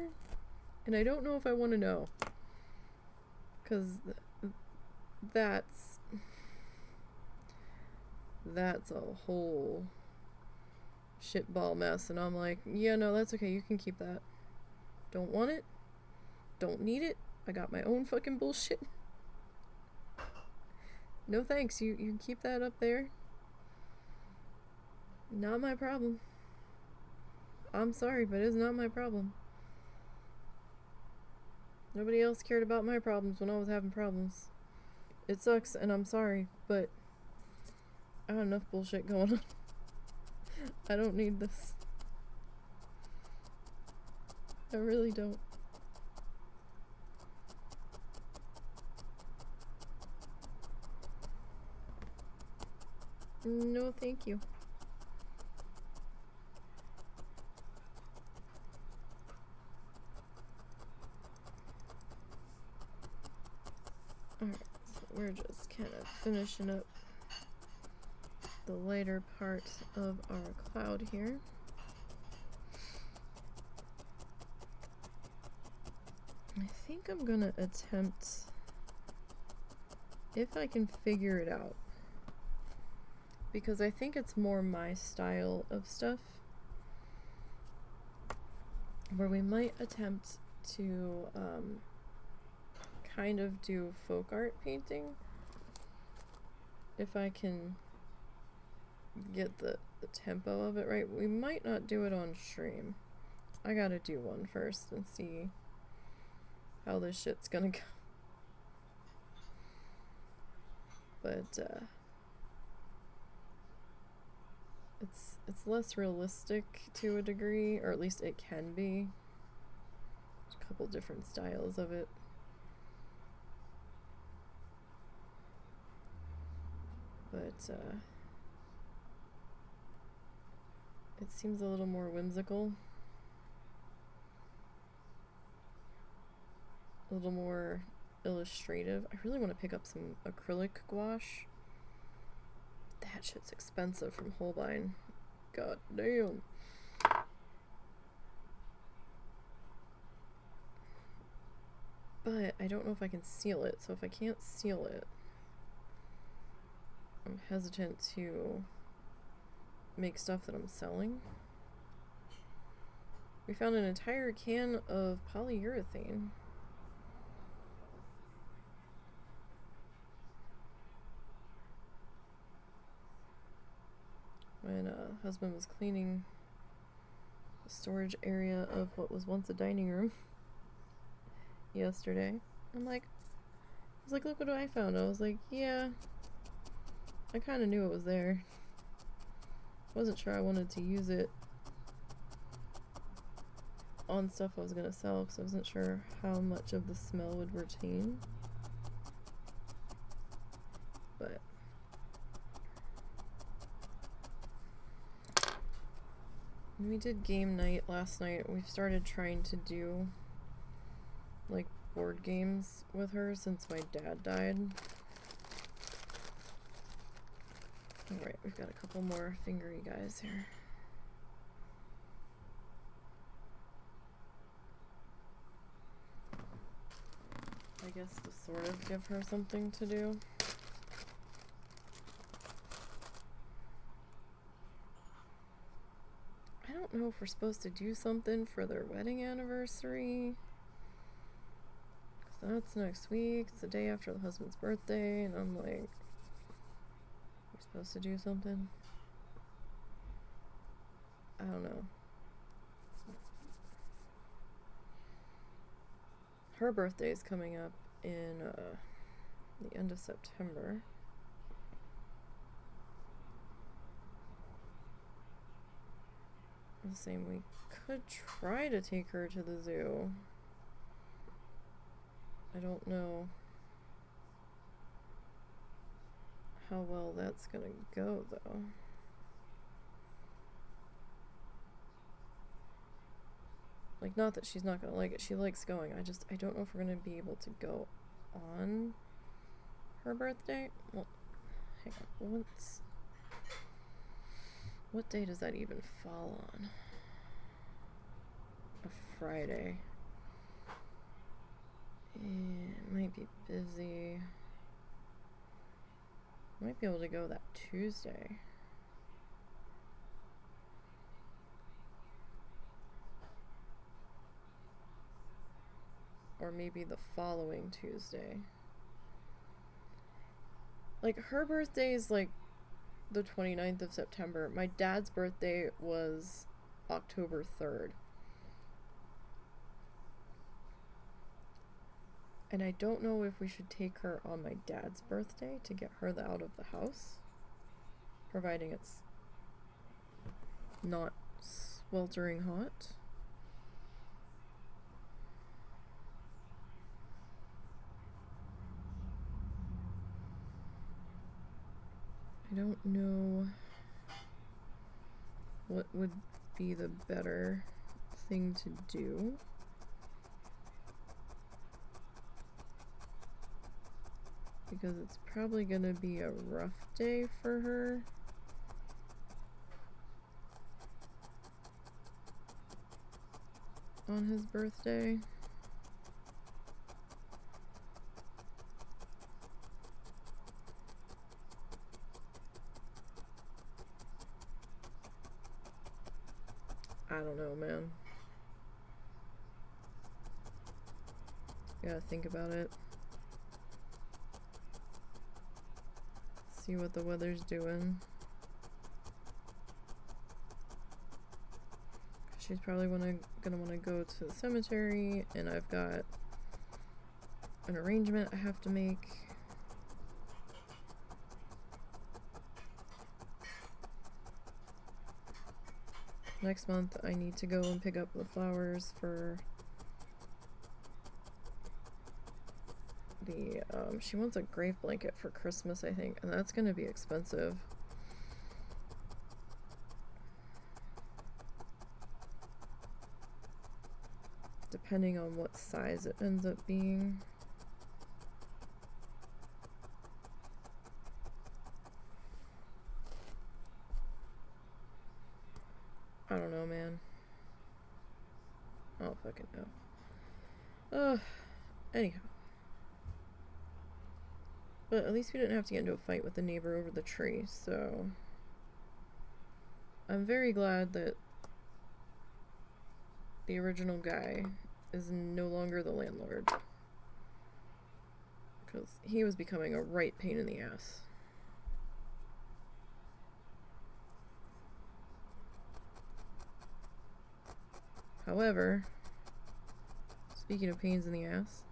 And I don't know if I want to know. Because that's a whole shitball mess. And I'm like, yeah, no, that's okay. You can keep that. Don't want it. Don't need it. I got my own fucking bullshit. No thanks. You can keep that up there. Not my problem. I'm sorry, but it's not my problem. Nobody else cared about my problems when I was having problems. It sucks, and I'm sorry, but I have enough bullshit going on. I don't need this. I really don't. No, thank you. Alright, so we're just kind of finishing up the later part of our cloud here. think I'm gonna attempt, if I can figure it out, because I think it's more my style of stuff, where we might attempt to kind of do folk art painting, if I can get the tempo of it right. We might not do it on stream. I gotta do one first and see how this shit's gonna go. But it's less realistic to a degree, or at least it can be. There's a couple different styles of it. But it seems a little more whimsical, a little more illustrative. I really want to pick up some acrylic gouache. That shit's expensive from Holbein. God damn. But I don't know if I can seal it, so if I can't seal it, I'm hesitant to make stuff that I'm selling. We found an entire can of polyurethane. When husband was cleaning the storage area of what was once a dining room yesterday, I was like, look what I found. I was like, yeah, I kind of knew it was there. Wasn't sure I wanted to use it on stuff I was gonna sell, because I wasn't sure how much of the smell would retain. But we did game night last night. We've started trying to do like board games with her since my dad died. Alright, we've got a couple more fingery guys here. I guess to sort of give her something to do. I don't know if we're supposed to do something for their wedding anniversary, because that's next week. It's the day after the husband's birthday, and I'm like, we're supposed to do something? I don't know. Her birthday is coming up in the end of September. The same, we could try to take her to the zoo. I don't know how well that's gonna go, though. Like, not that she's not gonna like it. She likes going. I don't know if we're gonna be able to go on her birthday. Well, hang on. What day does that even fall on? A Friday. It might be busy. Might be able to go that Tuesday. Or maybe the following Tuesday. Like, her birthday is like the 29th of September. My dad's birthday was October 3rd. And I don't know if we should take her on my dad's birthday to get her out of the house, providing it's not sweltering hot. I don't know what would be the better thing to do. Because it's probably gonna be a rough day for her. On his birthday. I don't know, man. Gotta think about it. See what the weather's doing. She's probably gonna want to go to the cemetery, and I've got an arrangement I have to make. Next month I need to go and pick up the flowers for the, she wants a grave blanket for Christmas, I think, and that's gonna be expensive. Depending on what size it ends up being. I don't know, man. I don't fucking know. Anyhow. But at least we didn't have to get into a fight with the neighbor over the tree, so I'm very glad that the original guy is no longer the landlord. Because he was becoming a right pain in the ass. However, speaking of pains in the ass,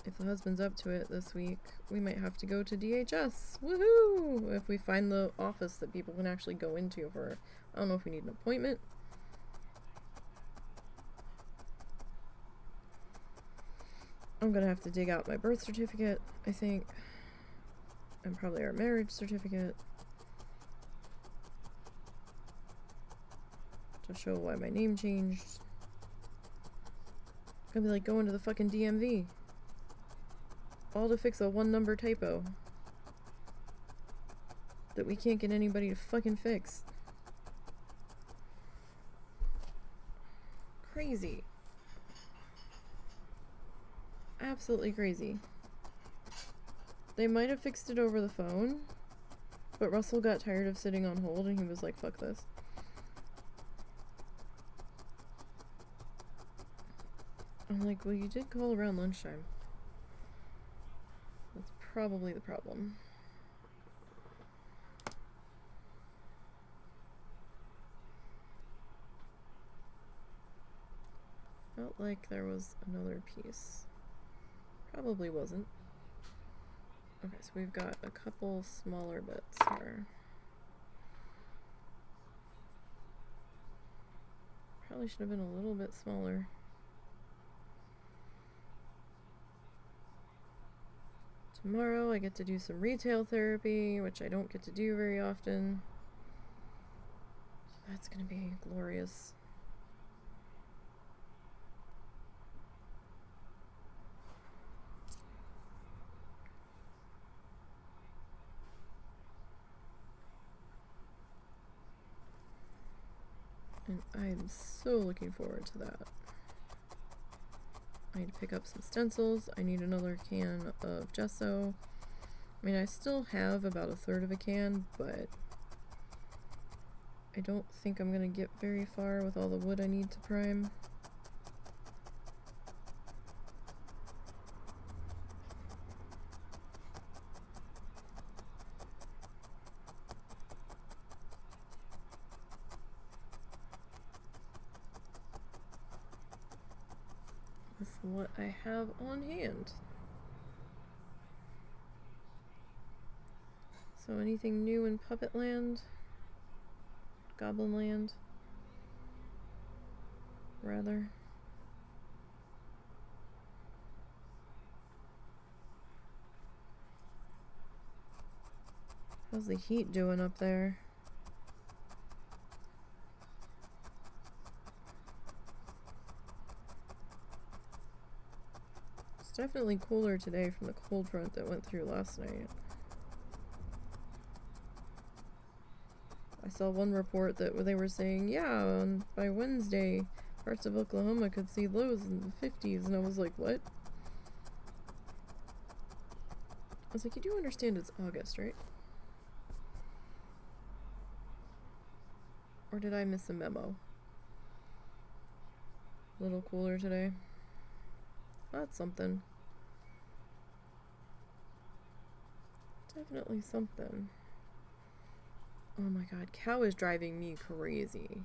if the husband's up to it this week, we might have to go to DHS. Woohoo! If we find the office that people can actually go into for, I don't know if we need an appointment. I'm gonna have to dig out my birth certificate, I think, and probably our marriage certificate to show why my name changed. It's gonna be like going to the fucking DMV. All to fix a one-number typo that we can't get anybody to fucking fix. Crazy. Absolutely crazy. They might have fixed it over the phone, but Russell got tired of sitting on hold and he was like, fuck this. I'm like, well, you did call around lunchtime. That's probably the problem. Felt like there was another piece. Probably wasn't. Okay, so we've got a couple smaller bits here. Probably should have been a little bit smaller. Tomorrow I get to do some retail therapy, which I don't get to do very often. So that's gonna be glorious. And I'm so looking forward to that. I need to pick up some stencils. I need another can of gesso. I mean, I still have about a third of a can, but I don't think I'm gonna get very far with all the wood I need to prime. What I have on hand. So anything new in Puppet Land? Goblin Land? Rather. How's the heat doing up there? It's definitely cooler today from the cold front that went through last night. I saw one report that they were saying, yeah, by Wednesday, parts of Oklahoma could see lows in the 50s, and I was like, what? I was like, you do understand it's August, right? Or did I miss a memo? A little cooler today. That's something. Definitely something. Oh my god, cow is driving me crazy.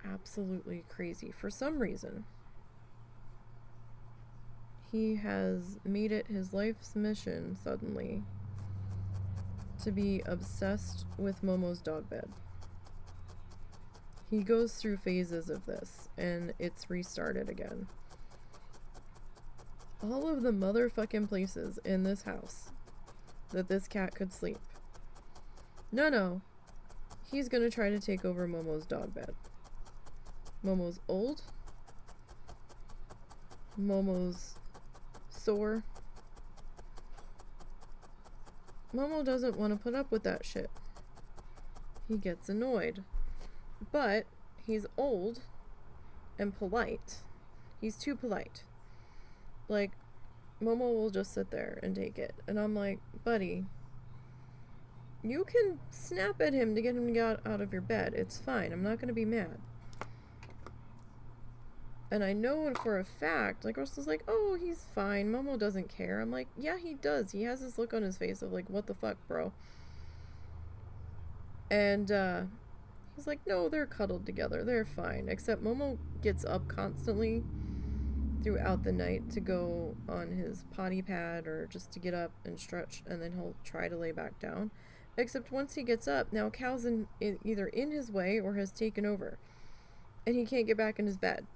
Absolutely crazy. For some reason, he has made it his life's mission suddenly to be obsessed with Momo's dog bed. He goes through phases of this, and it's restarted again. All of the motherfucking places in this house that this cat could sleep. No. He's gonna try to take over Momo's dog bed. Momo's old. Momo's sore. Momo doesn't want to put up with that shit. He gets annoyed. But he's old and polite. He's too polite. Like, Momo will just sit there and take it. And I'm like, buddy, you can snap at him to get him to get out of your bed. It's fine. I'm not going to be mad. And I know for a fact, like, Russell's like, oh, he's fine. Momo doesn't care. I'm like, yeah, he does. He has this look on his face of, like, what the fuck, bro? And, he's like, no, they're cuddled together. They're fine. Except Momo gets up constantly throughout the night to go on his potty pad or just to get up and stretch, and then he'll try to lay back down. Except once he gets up, now Cal's either in his way or has taken over. And he can't get back in his bed.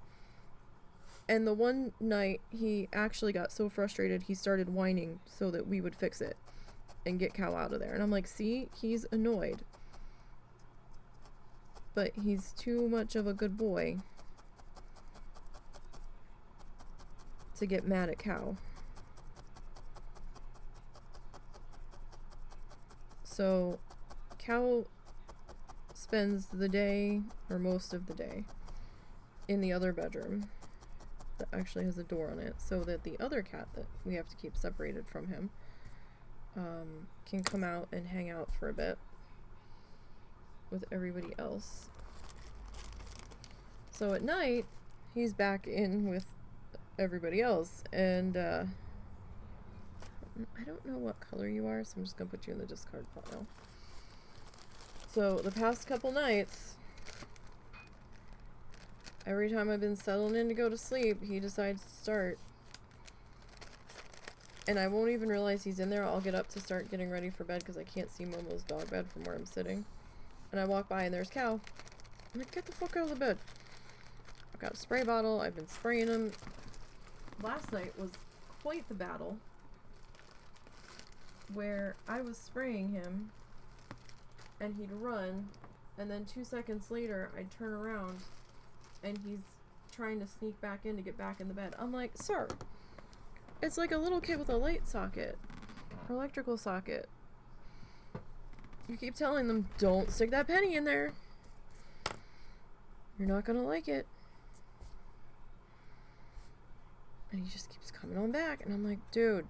And the one night he actually got so frustrated he started whining so that we would fix it and get Cal out of there. And I'm like, see, he's annoyed. But he's too much of a good boy to get mad at Cal. So Cal spends the day, or most of the day, in the other bedroom that actually has a door on it, so that the other cat that we have to keep separated from him can come out and hang out for a bit with everybody else. So at night, he's back in with everybody else, and I don't know what color you are, so I'm just gonna put you in the discard pile. So the past couple nights, every time I've been settling in to go to sleep, he decides to start. And I won't even realize he's in there. I'll get up to start getting ready for bed because I can't see Momo's dog bed from where I'm sitting. And I walk by and there's Cal. I'm like, get the fuck out of the bed. I've got a spray bottle. I've been spraying him. Last night was quite the battle where I was spraying him and he'd run, and then 2 seconds later I'd turn around and he's trying to sneak back in to get back in the bed. I'm like, sir, it's like a little kid with a light socket or electrical socket. You keep telling them, don't stick that penny in there. You're not gonna like it. And he just keeps coming on back. And I'm like, dude,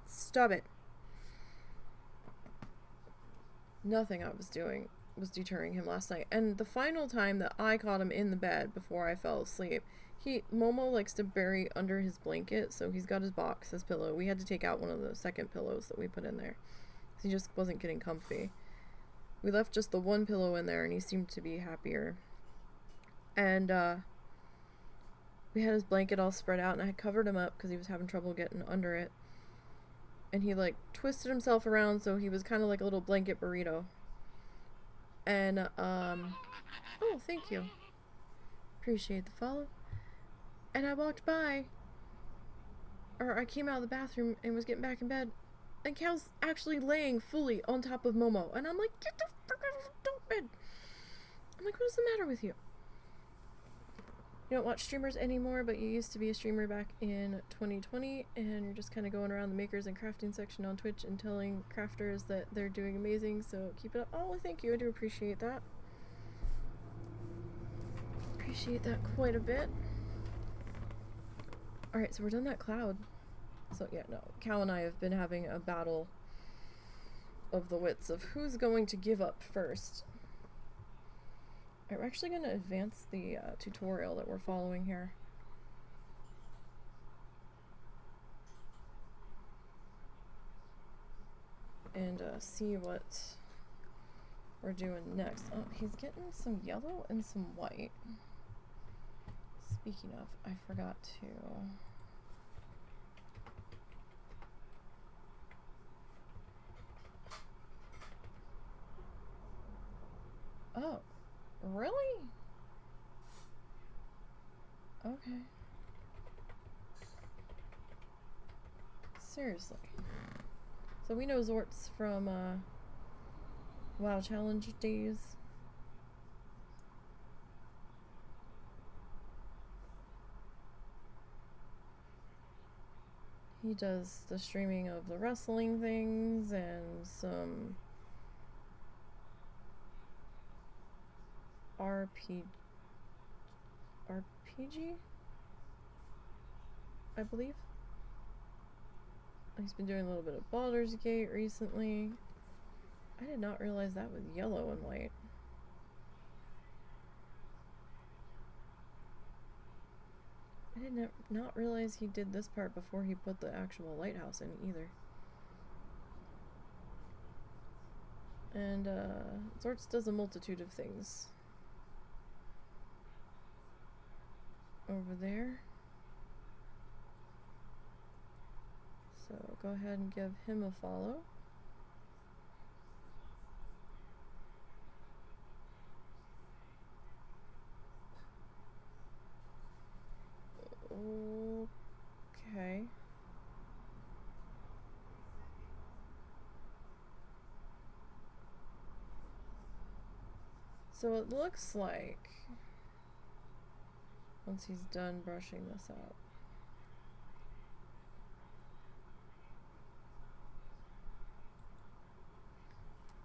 stop it. Nothing I was doing was deterring him last night. And the final time that I caught him in the bed before I fell asleep, Momo likes to bury under his blanket, so he's got his box, his pillow. We had to take out one of the second pillows that we put in there. He just wasn't getting comfy. We left just the one pillow in there, and he seemed to be happier. And, we had his blanket all spread out, and I had covered him up because he was having trouble getting under it. And he, like, twisted himself around, so he was kind of like a little blanket burrito. And, oh, thank you. Appreciate the follow. And I walked by, or I came out of the bathroom and was getting back in bed, and Cal's actually laying fully on top of Momo. And I'm like, get the fuck out of the bed. I'm like, what is the matter with you? You don't watch streamers anymore, but you used to be a streamer back in 2020, and you're just kind of going around the makers and crafting section on Twitch and telling crafters that they're doing amazing, so keep it up. Oh, thank you. I do appreciate that. Appreciate that quite a bit. Alright, so we're done that cloud. So, yeah, no. Cal and I have been having a battle of the wits of who's going to give up first. Alright, we're actually going to advance the tutorial that we're following here. And see what we're doing next. Oh, he's getting some yellow and some white. Speaking of, I forgot to... Oh, really? Okay. Seriously. So we know Zort's from WoW Challenge days. He does the streaming of the wrestling things and some RPG, I believe. He's been doing a little bit of Baldur's Gate recently. I did not realize that was yellow and white. I did not realize he did this part before he put the actual lighthouse in either. And Zortz does a multitude of things over there. So go ahead and give him a follow. Okay. So it looks like once he's done brushing this out,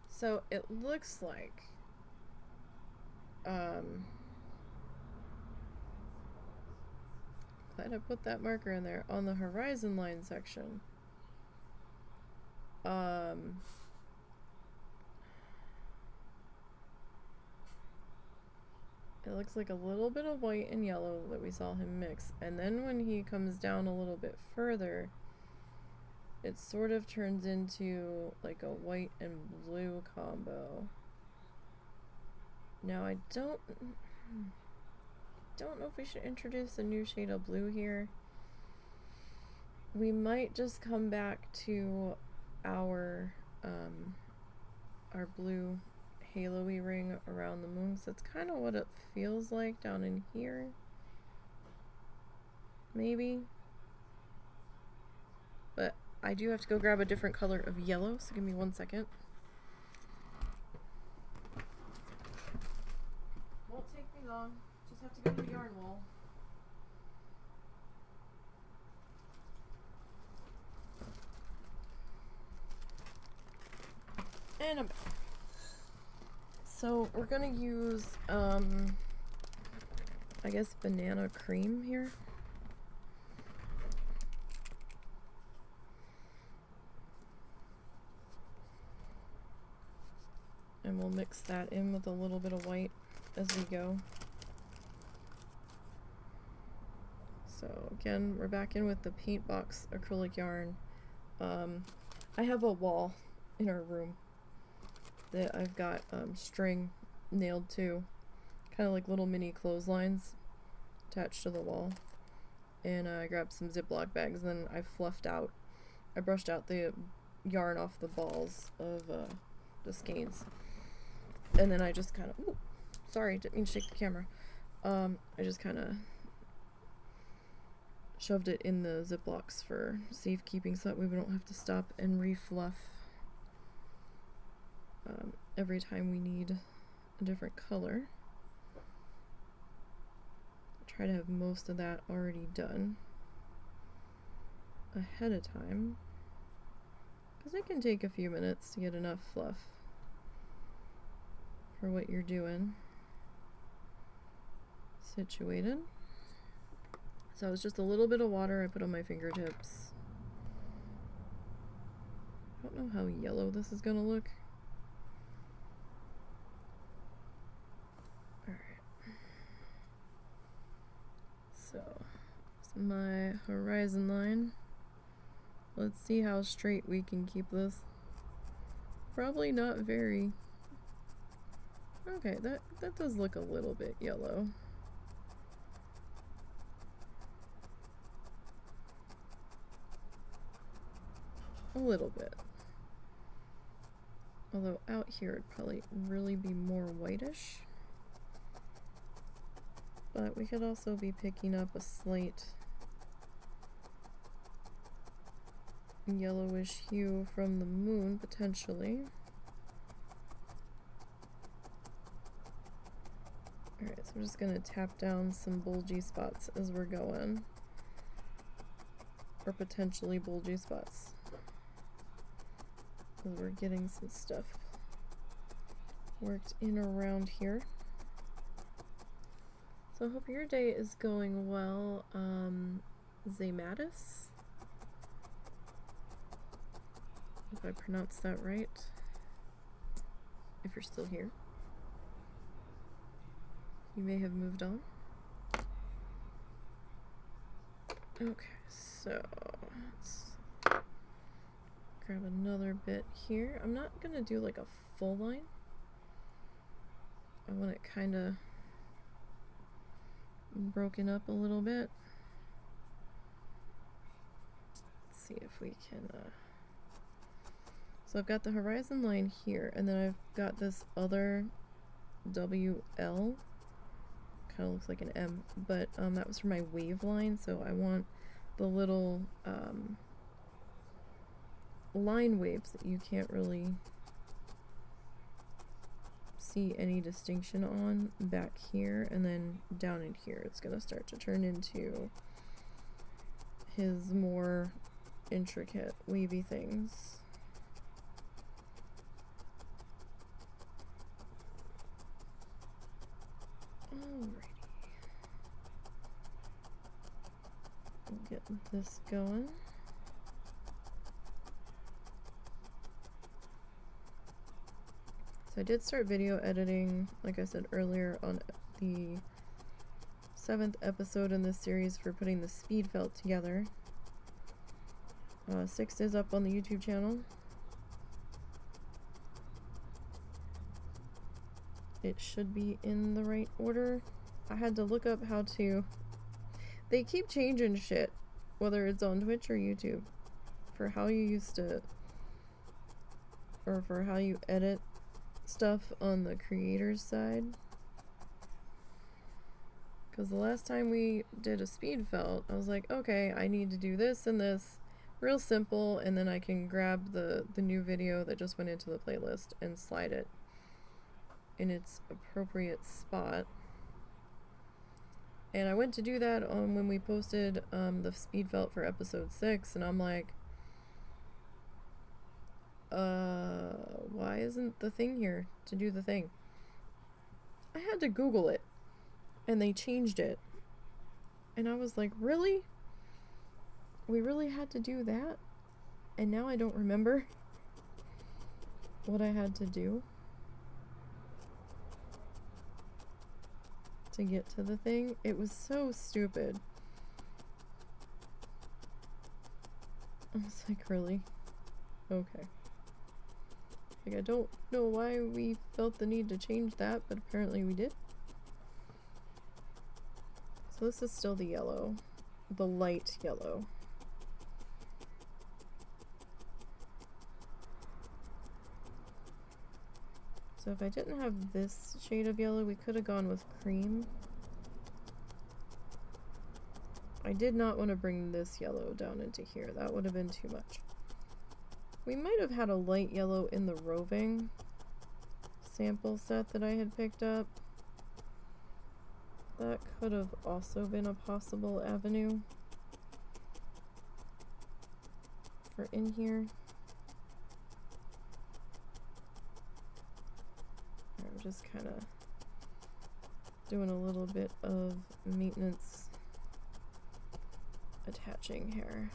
so it looks like glad I put that marker in there on the horizon line section. It looks like a little bit of white and yellow that we saw him mix, and then when he comes down a little bit further, it sort of turns into like a white and blue combo. Now I don't know if we should introduce a new shade of blue here. We might just come back to our blue halo-y ring around the moon, so that's kind of what it feels like down in here. Maybe. But I do have to go grab a different color of yellow, so give me 1 second. Won't take me long. Just have to go to the yarn wall. And I'm back. So we're gonna use, I guess banana cream here. And we'll mix that in with a little bit of white as we go. So again, we're back in with the paint box acrylic yarn. I have a wall in our room that I've got string nailed to, kind of like little mini clotheslines attached to the wall. And I grabbed some Ziploc bags, and then I brushed out the yarn off the balls of the skeins. And then I just kind of, sorry, didn't mean to shake the camera. I just kind of shoved it in the Ziplocs for safekeeping so that we don't have to stop and refluff every time we need a different color. Try to have most of that already done ahead of time, because it can take a few minutes to get enough fluff for what you're doing situated. So it's just a little bit of water I put on my fingertips. I don't know how yellow this is gonna look. Alright. So, it's my horizon line. Let's see how straight we can keep this. Probably not very. Okay, that does look a little bit yellow. A little bit. Although out here it'd probably really be more whitish. But we could also be picking up a slight yellowish hue from the moon, potentially. Alright, so I'm just gonna tap down some bulgy spots as we're going. Or potentially bulgy spots. Because we're getting some stuff worked in around here. So I hope your day is going well, Zamatis. If I pronounced that right. If you're still here. You may have moved on. Okay, so let's grab another bit here. I'm not gonna do like a full line. I want it kind of broken up a little bit. Let's see if we can so I've got the horizon line here, and then I've got this other WL, kind of looks like an M, but that was for my wave line, so I want the little line waves that you can't really see any distinction on back here, and then down in here it's going to start to turn into his more intricate wavy things. Alrighty. We'll get this going. So I did start video editing, like I said earlier, on the 7th episode in this series for putting the speed felt together. 6 is up on the YouTube channel. It should be in the right order. I had to look up how to... They keep changing shit, whether it's on Twitch or YouTube, for how you used to... or for how you edit stuff on the creator's side. Because the last time we did a speed felt, I was like, okay, I need to do this and this. Real simple, and then I can grab the new video that just went into the playlist and slide it in its appropriate spot. And I went to do that when we posted the speed felt for episode 6, and I'm like, why isn't the thing here to do the thing? I had to Google it, and they changed it. And I was like, really? We really had to do that? And now I don't remember what I had to do to get to the thing. It was so stupid. I was like, really? Okay. Like, I don't know why we felt the need to change that, but apparently we did. So this is still the yellow. The light yellow. So if I didn't have this shade of yellow, we could have gone with cream. I did not want to bring this yellow down into here. That would have been too much. We might have had a light yellow in the Roving sample set that I had picked up. That could have also been a possible avenue for in here. I'm just kind of doing a little bit of maintenance attaching here.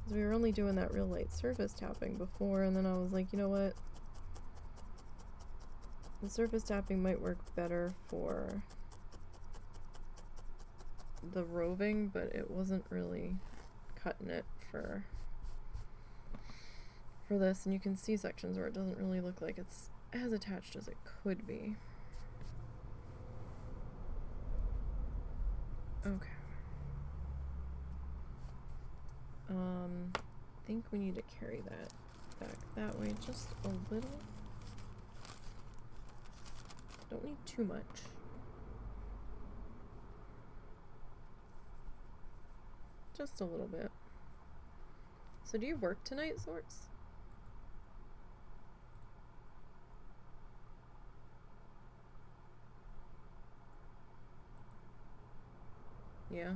Because we were only doing that real light surface tapping before, and then I was like, you know what? The surface tapping might work better for the roving, but it wasn't really cutting it for this. And you can see sections where it doesn't really look like it's as attached as it could be. Okay. I think we need to carry that back that way just a little. Don't need too much. Just a little bit. So do you work tonight, Sorts? Yeah.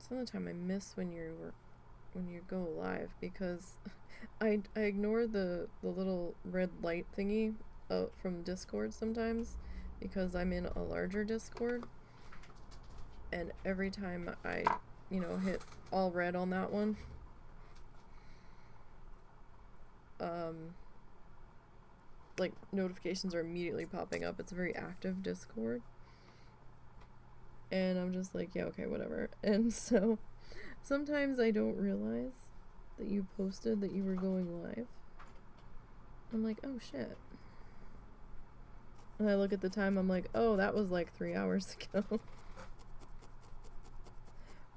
Some of the time I miss when you go live because I ignore the little red light thingy from Discord sometimes because I'm in a larger Discord, and every time I hit all red on that one, like notifications are immediately popping up. It's a very active Discord. And I'm just like, yeah, okay, whatever. And so sometimes I don't realize that you posted that you were going live. I'm like, oh shit. And I look at the time, I'm like, oh, that was like 3 hours ago.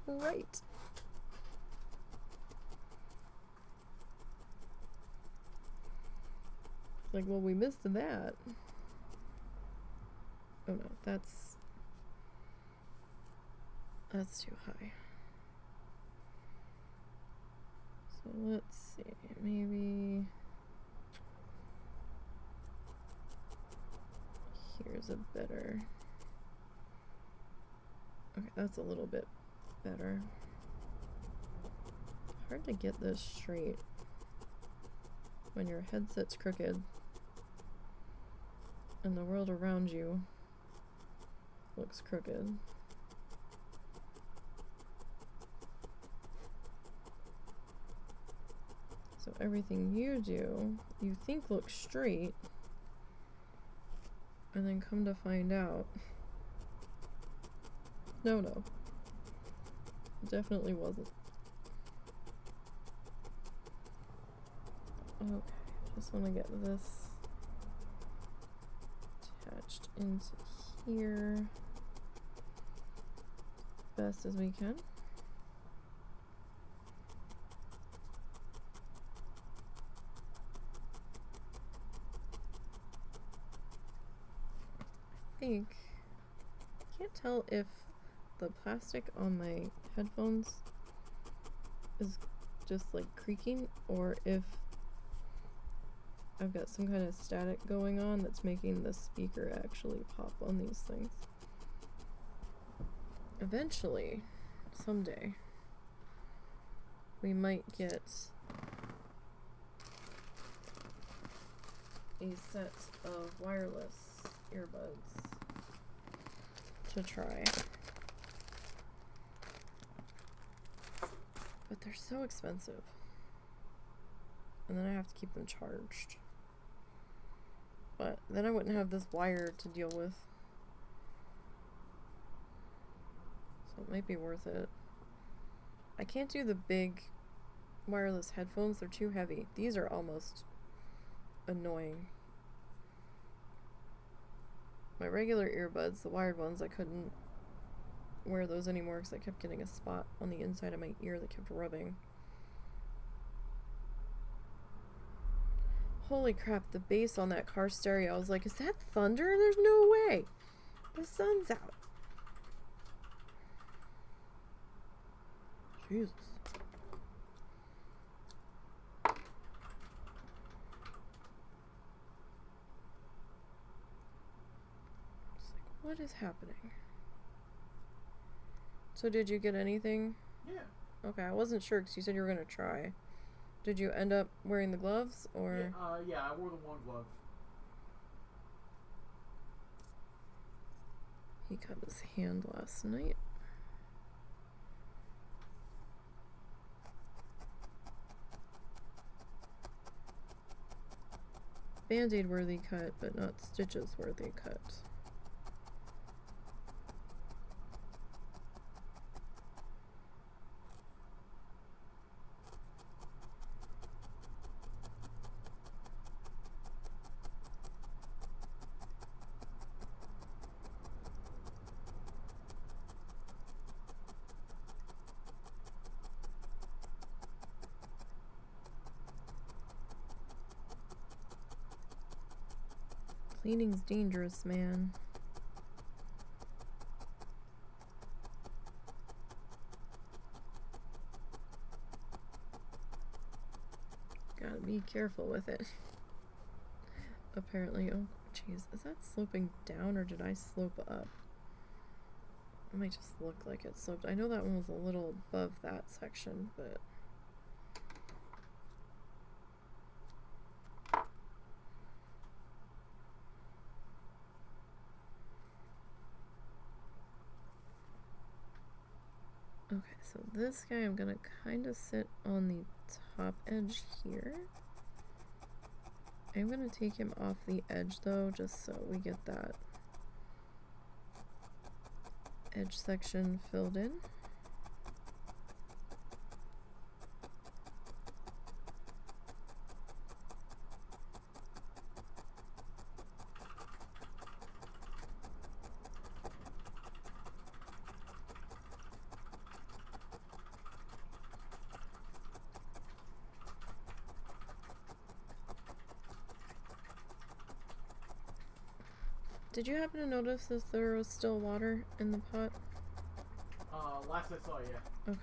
Right. Like, well, we missed that. Oh no, that's too high. So let's see, maybe here's a better. Okay, that's a little bit better. Hard to get this straight when your headset's crooked and the world around you looks crooked. So everything you do, you think looks straight, and then come to find out, no, it definitely wasn't. Okay, just want to get this attached into here as best as we can. I can't tell if the plastic on my headphones is just like creaking or if I've got some kind of static going on that's making the speaker actually pop on these things. Eventually, someday, we might get a set of wireless earbuds to try. But they're so expensive. And then I have to keep them charged. But then I wouldn't have this wire to deal with. So it might be worth it. I can't do the big wireless headphones. They're too heavy. These are almost annoying. My regular earbuds, the wired ones, I couldn't wear those anymore because I kept getting a spot on the inside of my ear that kept rubbing. Holy crap, the bass on that car stereo. I was like, is that thunder? There's no way. The sun's out. Jesus. What is happening? So did you get anything? Yeah. Okay, I wasn't sure because you said you were going to try. Did you end up wearing the gloves, or? Yeah, I wore the one glove. He cut his hand last night. Band-aid worthy cut, but not stitches worthy cut. Cleaning's dangerous, man. Gotta be careful with it. Apparently, oh jeez, is that sloping down or did I slope up? It might just look like it sloped. I know that one was a little above that section, but... Okay, so this guy I'm gonna kind of sit on the top edge here. I'm gonna take him off the edge though, just so we get that edge section filled in. Did you happen to notice if there was still water in the pot? Last I saw, yeah. Okay.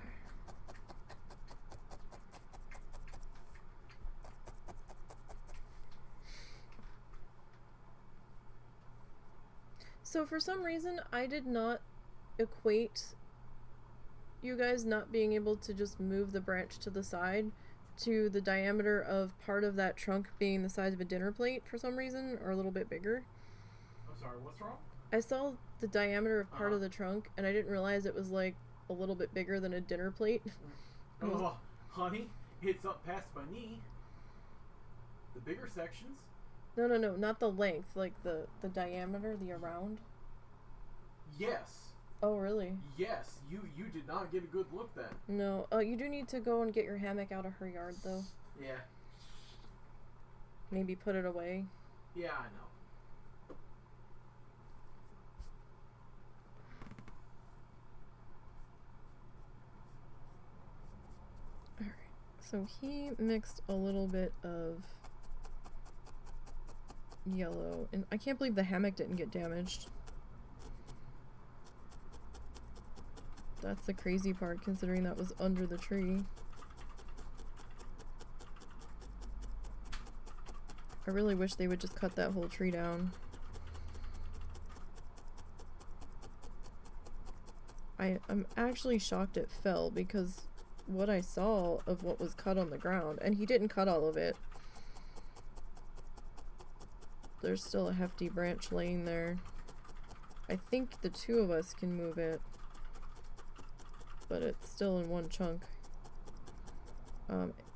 So for some reason, I did not equate you guys not being able to just move the branch to the side to the diameter of part of that trunk being the size of a dinner plate for some reason, or a little bit bigger. I'm sorry, what's wrong? I saw the diameter of part of the trunk, and I didn't realize it was like a little bit bigger than a dinner plate. Oh, honey, it's up past my knee. The bigger sections? No, not the length, like the diameter, the around. Yes. Oh, really? Yes, you did not get a good look then. No, you do need to go and get your hammock out of her yard, though. Yeah. Maybe put it away. Yeah, I know. Alright, so he mixed a little bit of yellow, and I can't believe the hammock didn't get damaged. That's the crazy part, considering that was under the tree. I really wish they would just cut that whole tree down. I'm actually shocked it fell, because what I saw of what was cut on the ground, and he didn't cut all of it. There's still a hefty branch laying there. I think the two of us can move it, but it's still in one chunk.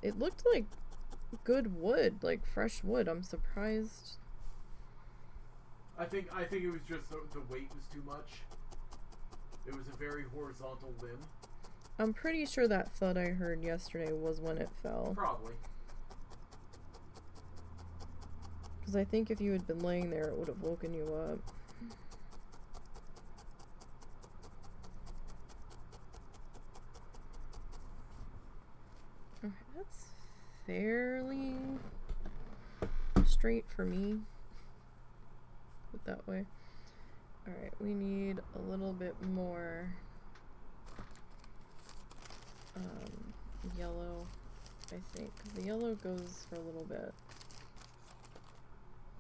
It looked like good wood, like fresh wood. I'm surprised. I think it was just the weight was too much. It was a very horizontal limb. I'm pretty sure that thud I heard yesterday was when it fell. Probably. Because I think if you had been laying there, it would have woken you up. Okay, that's fairly straight for me. Put it that way. Alright, we need a little bit more yellow, I think, because the yellow goes for a little bit.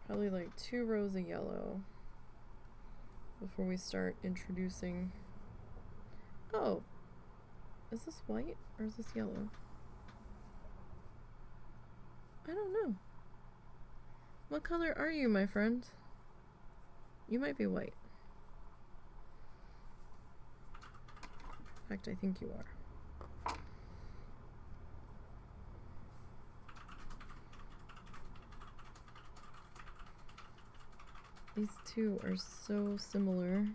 Probably like 2 rows of yellow before we start introducing Oh. Is this white or is this yellow? I don't know. What color are you, my friend? You might be white. In fact, I think you are. These two are so similar.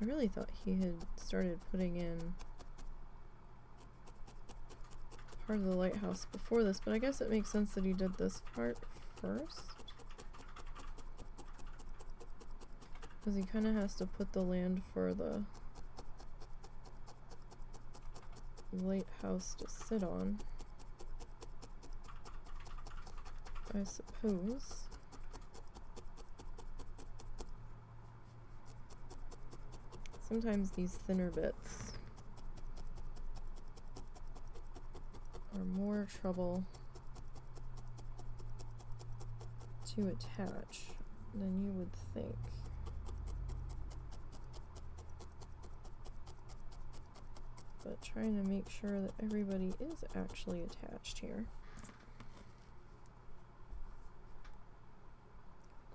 I really thought he had started putting in part of the lighthouse before this, but I guess it makes sense that he did this part first. Because he kind of has to put the land for the lighthouse to sit on, I suppose. Sometimes these thinner bits are more trouble to attach than you would think. But trying to make sure that everybody is actually attached here.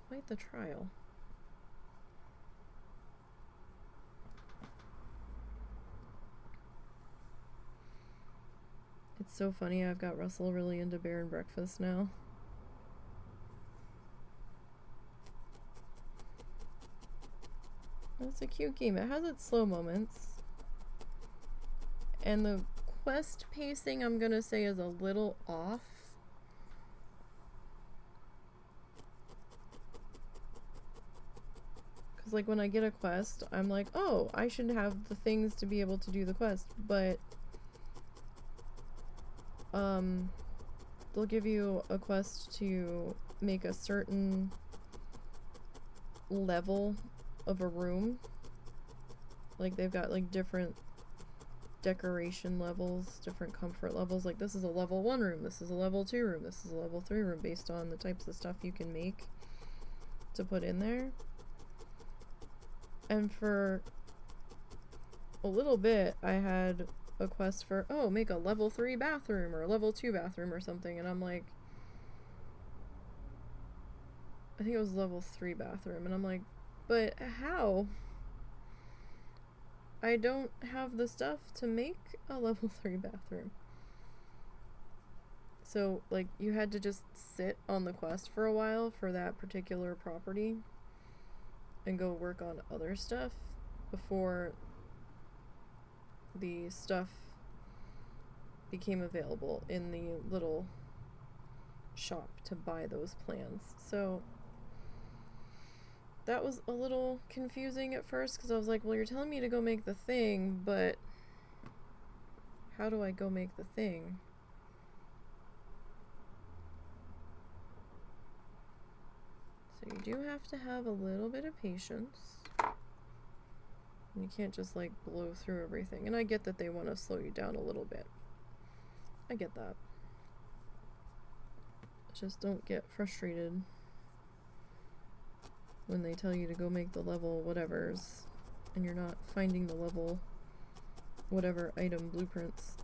Quite the trial. It's so funny, I've got Russell really into Bear and Breakfast now. It's a cute game. It has its slow moments. And the quest pacing, I'm gonna say, is a little off. Because, like, when I get a quest, I'm like, oh, I should have the things to be able to do the quest. But, they'll give you a quest to make a certain level of a room. Like, they've got, like, different decoration levels, different comfort levels. Like, this is a level 1 room, this is a level 2 room, this is a level 3 room, based on the types of stuff you can make to put in there. And for a little bit, I had a quest for, oh, make a level 3 bathroom or a level 2 bathroom or something, and I'm like, I think it was level 3 bathroom, and I'm like, but how? I don't have the stuff to make a level 3 bathroom. So, like, you had to just sit on the quest for a while for that particular property and go work on other stuff before the stuff became available in the little shop to buy those plans. So that was a little confusing at first, because I was like, well, you're telling me to go make the thing, but how do I go make the thing? So you do have to have a little bit of patience. You can't just, like, blow through everything. And I get that they want to slow you down a little bit. I get that. Just don't get frustrated when they tell you to go make the level whatevers and you're not finding the level whatever item blueprints.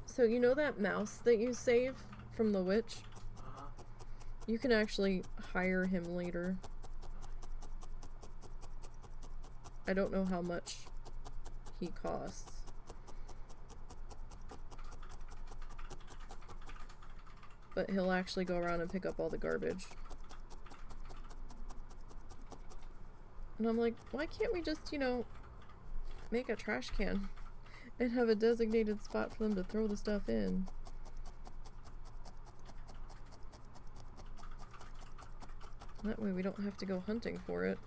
So you know that mouse that you save from the witch? You can actually hire him later. I don't know how much he costs. But he'll actually go around and pick up all the garbage. And I'm like, why can't we just, you know, make a trash can and have a designated spot for them to throw the stuff in? That way we don't have to go hunting for it.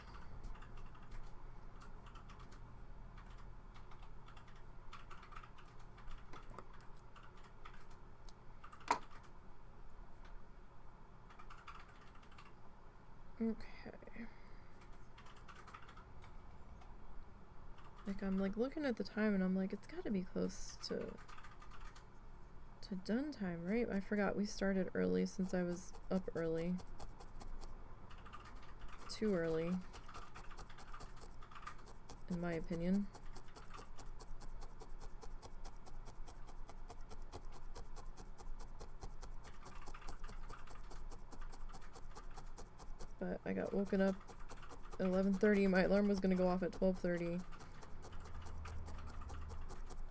Okay. Like, I'm like looking at the time and I'm like, it's gotta be close to done time, right? I forgot we started early since I was up early. Too early, in my opinion. But I got woken up at 11:30. My alarm was gonna go off at 12:30.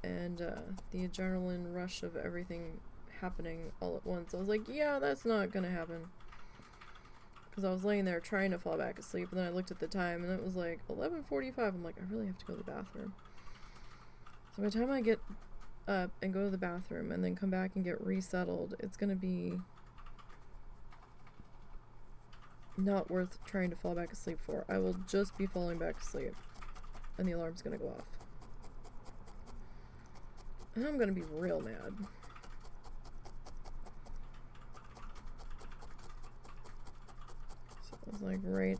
And the adrenaline rush of everything happening all at once, I was like, yeah, that's not gonna happen. Because I was laying there trying to fall back asleep, and then I looked at the time, and it was like 11:45. I'm like, I really have to go to the bathroom. So by the time I get up and go to the bathroom and then come back and get resettled, it's gonna be not worth trying to fall back asleep for. I will just be falling back asleep, and the alarm's gonna go off. And I'm gonna be real mad. So I was like, right.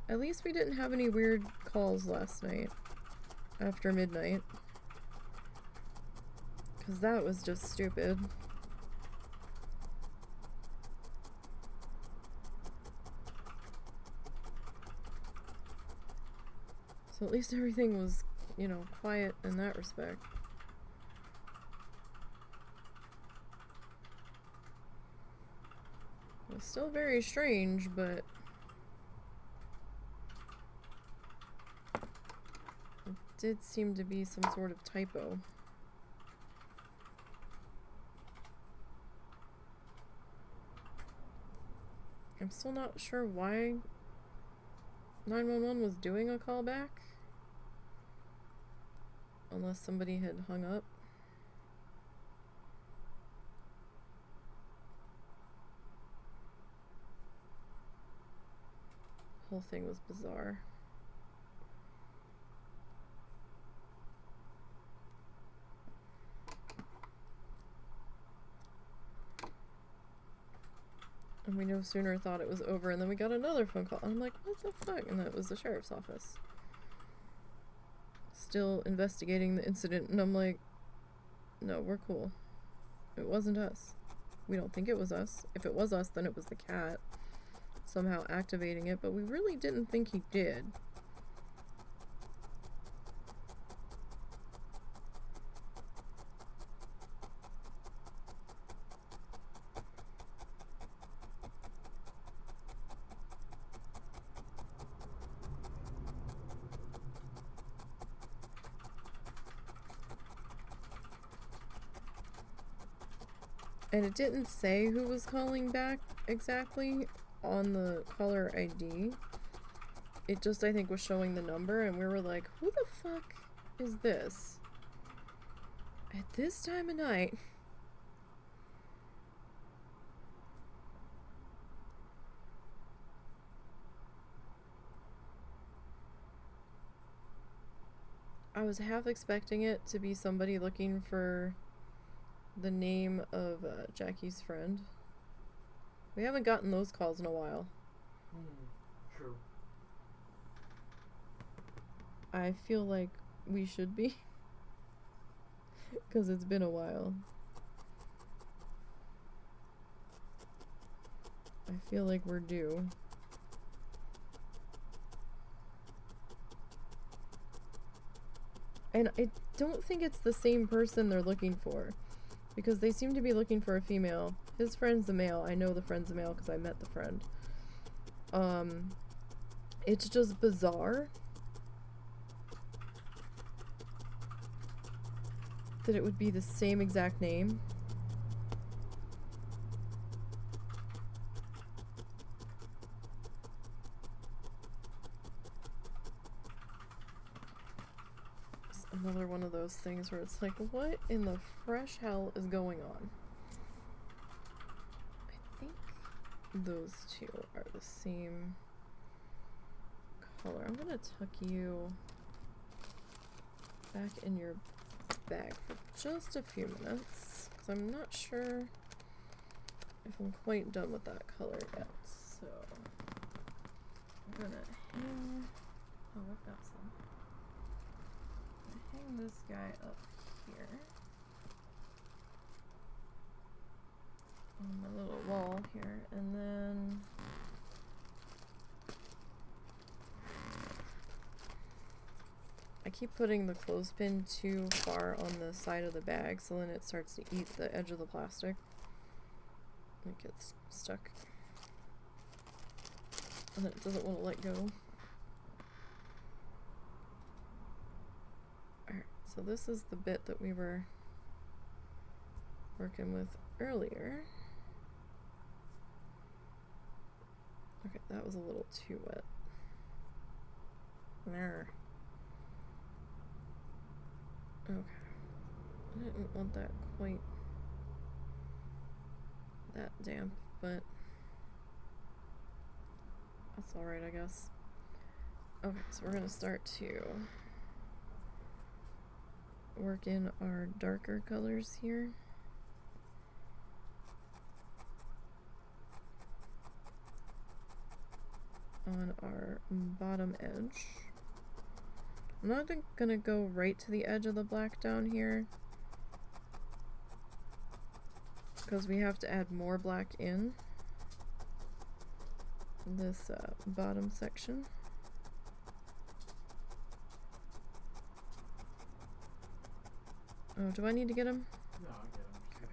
At least we didn't have any weird calls last night after midnight. Because that was just stupid. So at least everything was, you know, quiet in that respect. It was still very strange, but it did seem to be some sort of typo. I'm still not sure why 911 was doing a callback. Unless somebody had hung up. The whole thing was bizarre. And we no sooner thought it was over, and then we got another phone call. And I'm like, what the fuck? And that was the sheriff's office. Still investigating the incident, and I'm like, no, we're cool. It wasn't us. We don't think it was us. If it was us, then it was the cat somehow activating it, but we really didn't think he did. And it didn't say who was calling back exactly on the caller ID. It just, I think, was showing the number, and we were like, who the fuck is this? At this time of night? I was half expecting it to be somebody looking for the name of Jackie's friend. We haven't gotten those calls in a while. True. I feel like we should be. Because it's been a while. I feel like we're due. And I don't think it's the same person they're looking for. Because they seem to be looking for a female. His friend's a male. I know the friend's a male because I met the friend. It's just bizarre that it would be the same exact name. It's another one of those things where it's like, what in the fresh hell is going on? I think those two are the same color. I'm gonna tuck you back in your bag for just a few minutes because I'm not sure if I'm quite done with that color yet. So I'm gonna hang. Oh, I've got some. I'm gonna hang this guy up here on my little wall here, and then I keep putting the clothespin too far on the side of the bag, so then it starts to eat the edge of the plastic. It gets stuck. And then it doesn't want to let go. Alright, so this is the bit that we were working with earlier. Okay, that was a little too wet. There. Okay. I didn't want that quite that damp, but that's alright, I guess. Okay, so we're gonna start to work in our darker colors here. On our bottom edge. I'm not gonna go right to the edge of the black down here, because we have to add more black in this bottom section. Oh, do I need to get him? No, I get him.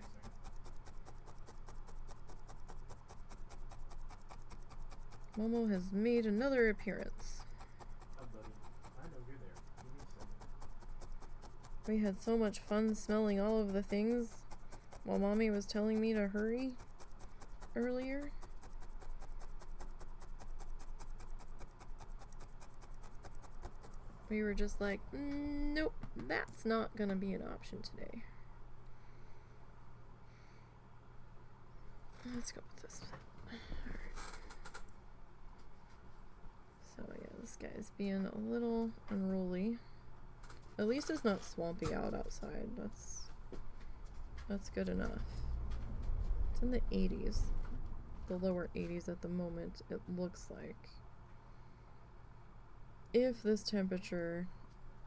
Okay. Momo has made another appearance. Hi, buddy. I know you're there. Give me a second. We had so much fun smelling all of the things while Mommy was telling me to hurry earlier. We were just like, nope, that's not gonna be an option today. Let's go with this. Alright. So yeah, this guy's being a little unruly. At least it's not swampy out outside. That's good enough. It's in the 80s. The lower 80s at the moment, it looks like. If this temperature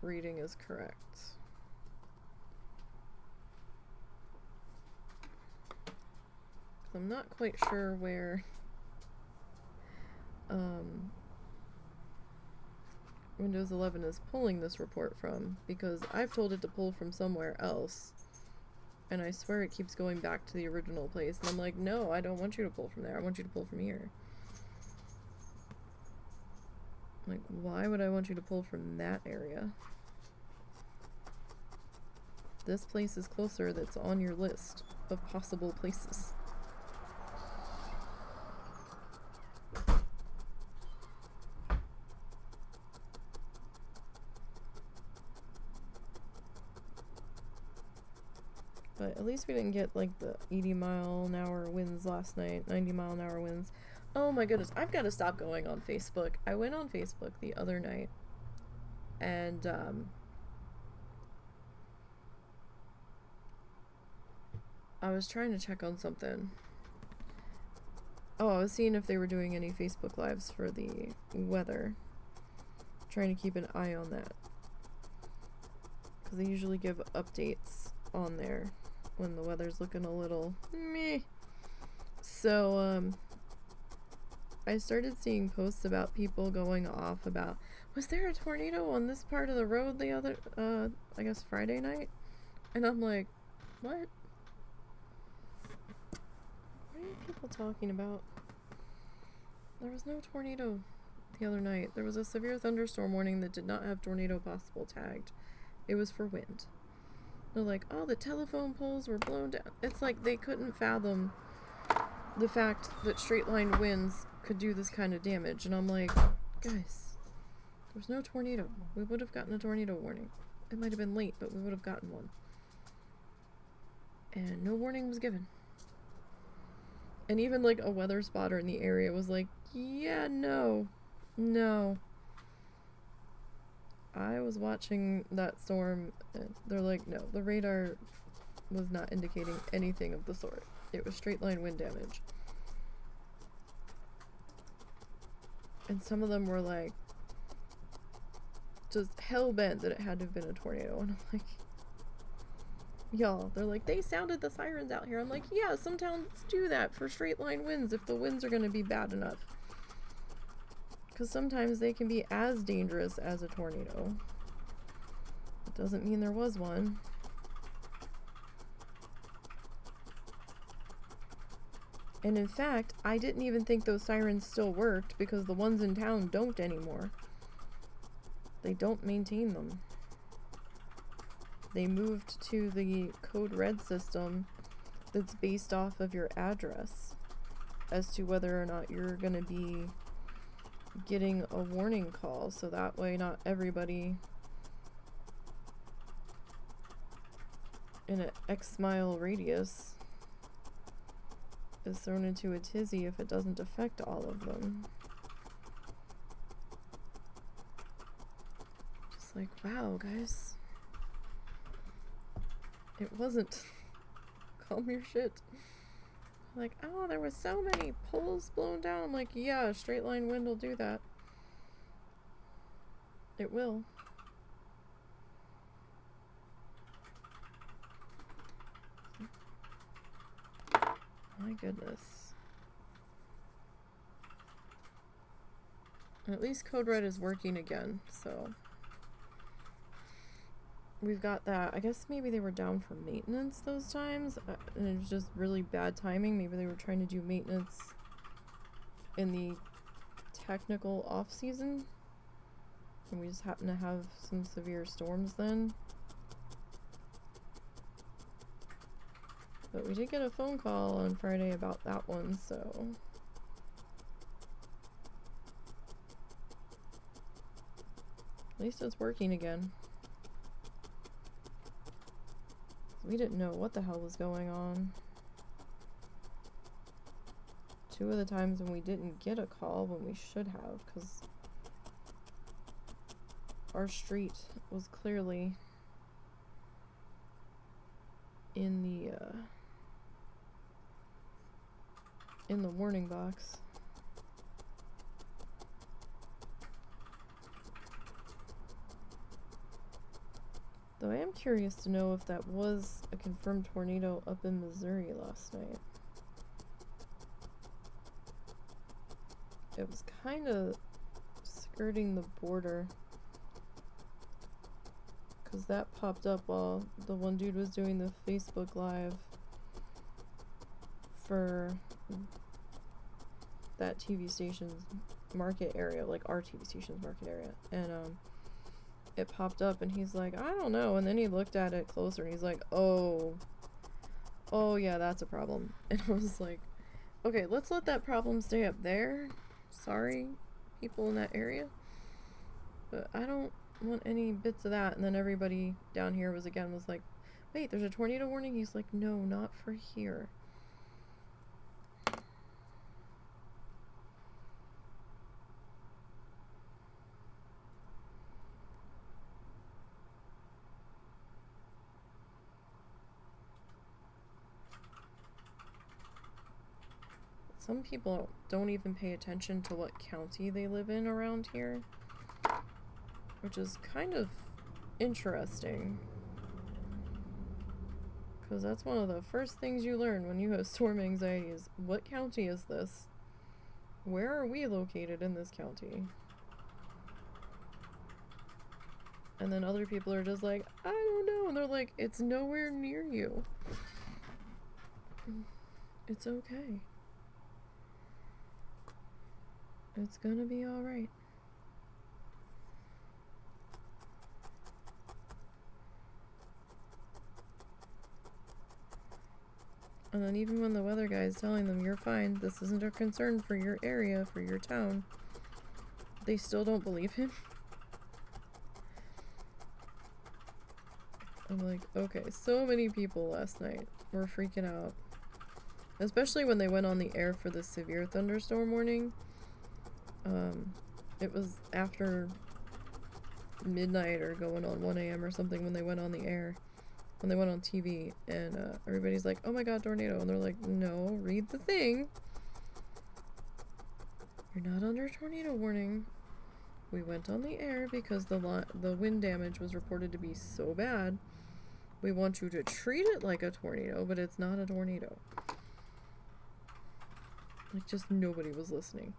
reading is correct. I'm not quite sure where Windows 11 is pulling this report from, because I've told it to pull from somewhere else, and I swear it keeps going back to the original place, and I'm like, no, I don't want you to pull from there, I want you to pull from here. Like, why would I want you to pull from that area? This place is closer, that's on your list of possible places. But at least we didn't get like the 80-mile-an-hour winds last night, 90-mile-an-hour winds. Oh my goodness, I've got to stop going on Facebook. I went on Facebook the other night, and I was trying to check on something. Oh, I was seeing if they were doing any Facebook Lives for the weather. Trying to keep an eye on that, because they usually give updates on there when the weather's looking a little meh. So, I started seeing posts about people going off about, was there a tornado on this part of the road the other, I guess Friday night? And I'm like, what? What are you people talking about? There was no tornado the other night. There was a severe thunderstorm warning that did not have tornado possible tagged. It was for wind. They're like, oh, the telephone poles were blown down. It's like they couldn't fathom the fact that straight line winds could do this kind of damage. And I'm like, guys, there was no tornado. We would have gotten a tornado warning. It might have been late, but we would have gotten one. And no warning was given. And even like a weather spotter in the area was like, yeah, no. I was watching that storm, and they're like, no, the radar was not indicating anything of the sort. It was straight line wind damage. And some of them were like, just hell-bent that it had to have been a tornado. And I'm like, y'all, they're like, they sounded the sirens out here. I'm like, yeah, some towns do that for straight line winds if the winds are going to be bad enough. Because sometimes they can be as dangerous as a tornado. It doesn't mean there was one. And in fact, I didn't even think those sirens still worked because the ones in town don't anymore. They don't maintain them. They moved to the code red system that's based off of your address as to whether or not you're going to be getting a warning call, so that way not everybody in an X mile radius is thrown into a tizzy if it doesn't affect all of them. Just like, wow, guys. It wasn't. Calm your shit. Like, oh, there was so many poles blown down. I'm like, yeah, a straight line wind will do that. It will. My goodness. At least Code Red is working again, so we've got that. I guess maybe they were down for maintenance those times, and it was just really bad timing. Maybe they were trying to do maintenance in the technical off season, and we just happened to have some severe storms then. But we did get a phone call on Friday about that one, so at least it's working again. We didn't know what the hell was going on. 2 of the times when we didn't get a call when we should have, because our street was clearly in the warning box. Though I am curious to know if that was a confirmed tornado up in Missouri last night. It was kind of skirting the border, because that popped up while the one dude was doing the Facebook Live for that TV station's market area, like our TV station's market area, and it popped up and he's like, I don't know, and then he looked at it closer and he's like, oh yeah, that's a problem. And I was like, okay, let's let that problem stay up there. Sorry, people in that area, but I don't want any bits of that. And then everybody down here was like, wait, there's a tornado warning? He's like, no, not for here. Some people don't even pay attention to what county they live in around here, which is kind of interesting, because that's one of the first things you learn when you have storm anxiety is, what county is this? Where are we located in this county? And then other people are just like, I don't know, and they're like, it's nowhere near you. It's okay. It's gonna be alright. And then even when the weather guy is telling them, you're fine, this isn't a concern for your area, for your town, they still don't believe him. I'm like, okay, so many people last night were freaking out. Especially when they went on the air for the severe thunderstorm warning. It was after midnight or going on 1 a.m. or something when they went on the air, when they went on TV, and everybody's like, oh my god, tornado, and they're like, no, read the thing. You're not under tornado warning. We went on the air because the wind damage was reported to be so bad. We want you to treat it like a tornado, but it's not a tornado. Like, just nobody was listening.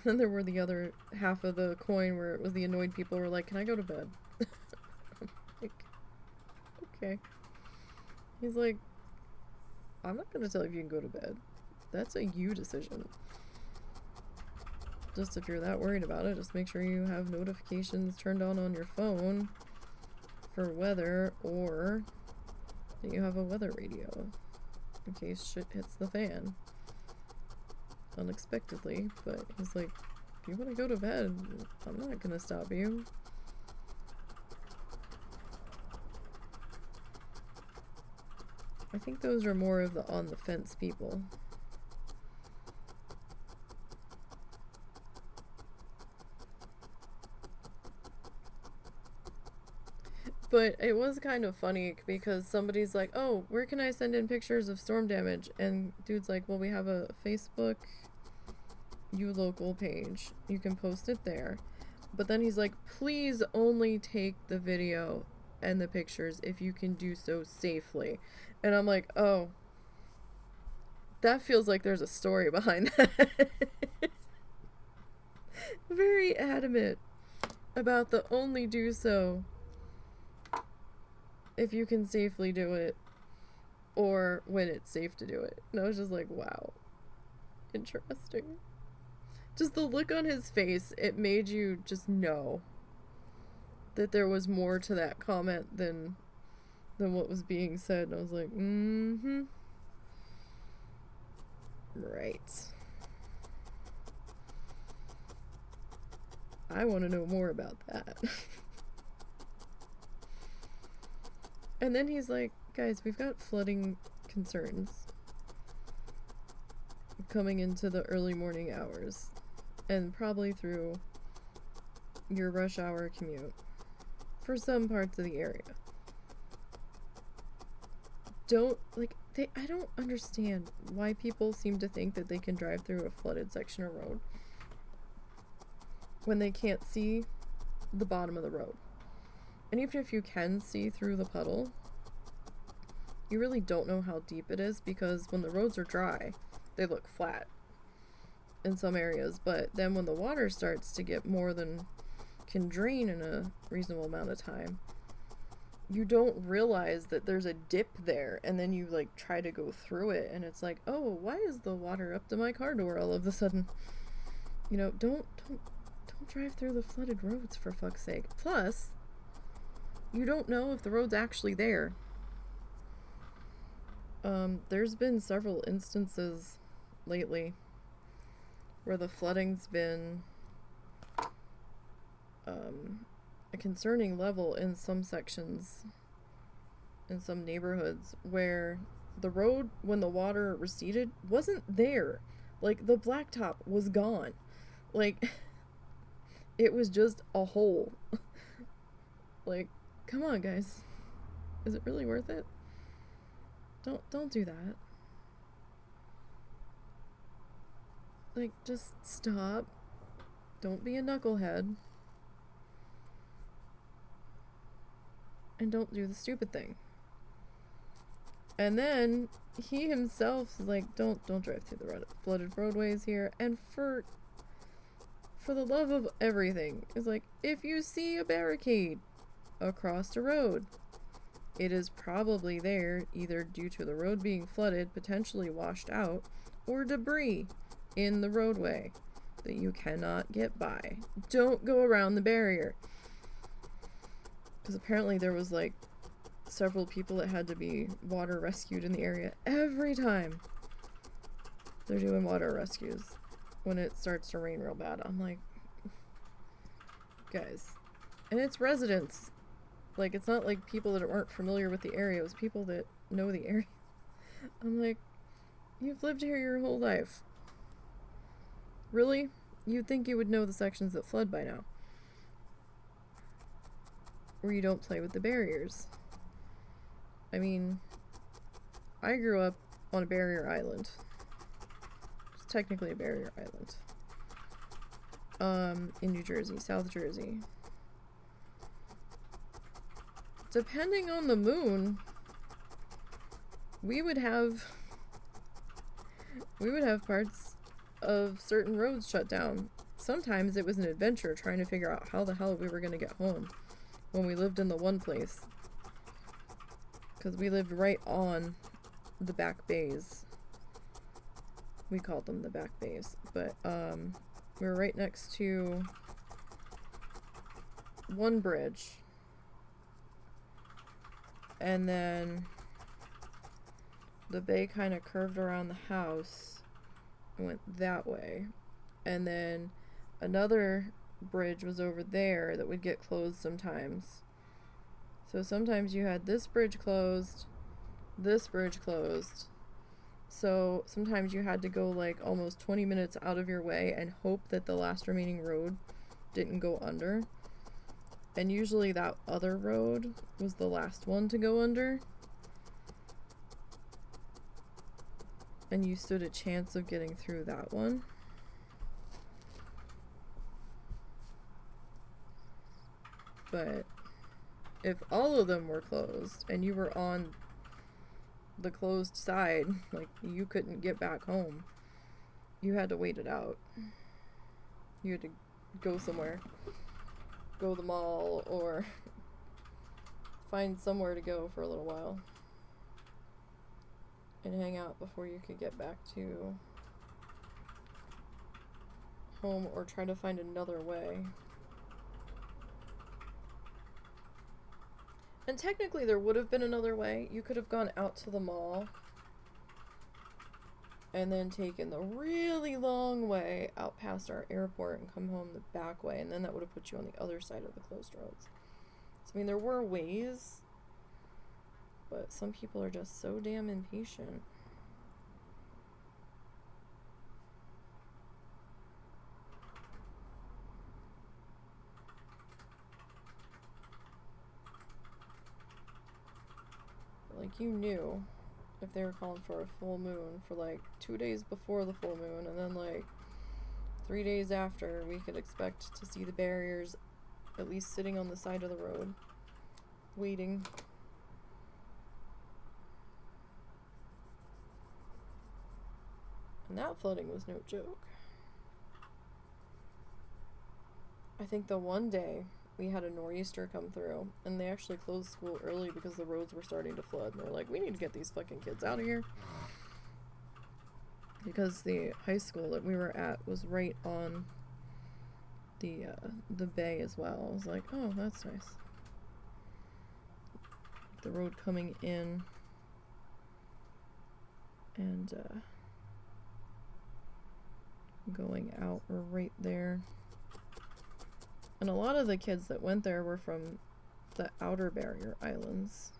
Then there were the other half of the coin where it was the annoyed people who were like, can I go to bed? I'm like, okay. He's like, I'm not going to tell you if you can go to bed. That's a you decision. Just if you're that worried about it, just make sure you have notifications turned on your phone for weather, or that you have a weather radio in case shit hits the fan unexpectedly. But he's like, if you want to go to bed, I'm not going to stop you. I think those are more of the on the fence people. But it was kind of funny because somebody's like, oh, where can I send in pictures of storm damage? And dude's like, well, we have a Facebook local page. You can post it there. But then he's like, please only take the video and the pictures if you can do so safely. And I'm like, oh, that feels like there's a story behind that. Very adamant about the only do so if you can safely do it, or when it's safe to do it. And I was just like, wow, interesting. Just the look on his face, it made you just know that there was more to that comment than what was being said. And I was like, mm-hmm. Right. I want to know more about that. And then he's like, guys, we've got flooding concerns coming into the early morning hours and probably through your rush hour commute for some parts of the area. I don't understand why people seem to think that they can drive through a flooded section of road when they can't see the bottom of the road. And even if you can see through the puddle, you really don't know how deep it is, because when the roads are dry, they look flat in some areas. But then when the water starts to get more than can drain in a reasonable amount of time, you don't realize that there's a dip there, and then you like try to go through it, and it's like, oh, why is the water up to my car door all of a sudden? You know, don't drive through the flooded roads, for fuck's sake. Plus, you don't know if the road's actually there. There's been several instances lately where the flooding's been a concerning level in some sections, in some neighborhoods, where the road, when the water receded, wasn't there. Like, the blacktop was gone. Like, it was just a hole. Like, come on, guys. Is it really worth it? Don't do that. Like, just stop. Don't be a knucklehead. And don't do the stupid thing. And then he himself is like, don't drive through the flooded roadways here. And for the love of everything, is like, if you see a barricade across the road, it is probably there either due to the road being flooded, potentially washed out, or debris in the roadway that you cannot get by. Don't go around the barrier. Because apparently there was like several people that had to be water rescued in the area every time they're doing water rescues when it starts to rain real bad. I'm like, guys. And it's residents. Like, it's not like people that aren't familiar with the area. It was people that know the area. I'm like, you've lived here your whole life. Really? You'd think you would know the sections that flood by now. Or you don't play with the barriers. I mean, I grew up on a barrier island. It's technically a barrier island. In New Jersey, South Jersey. Depending on the moon, we would have parts of certain roads shut down. Sometimes it was an adventure trying to figure out how the hell we were going to get home when we lived in the one place. Because we lived right on the back bays. We called them the back bays. But we were right next to one bridge. And then the bay kind of curved around the house and went that way. And then another bridge was over there that would get closed sometimes. So sometimes you had this bridge closed, this bridge closed. So sometimes you had to go like almost 20 minutes out of your way and hope that the last remaining road didn't go under. And usually that other road was the last one to go under. And you stood a chance of getting through that one. But if all of them were closed and you were on the closed side, like you couldn't get back home, you had to wait it out. You had to go somewhere, go to the mall, or find somewhere to go for a little while and hang out before you could get back to home or try to find another way. And technically there would have been another way. You could have gone out to the mall and then taken the really long way out past our airport and come home the back way, and then that would have put you on the other side of the closed roads. So, I mean, there were ways, but some people are just so damn impatient. Like, you knew if they were calling for a full moon for like 2 days before the full moon, and then like 3 days after, we could expect to see the barriers at least sitting on the side of the road waiting. And that flooding was no joke. I think the one day we had a nor'easter come through, and they actually closed school early because the roads were starting to flood. And they're like, we need to get these fucking kids out of here. Because the high school that we were at was right on the bay as well. I was like, oh, that's nice. The road coming in and going out were right there. And a lot of the kids that went there were from the outer barrier islands.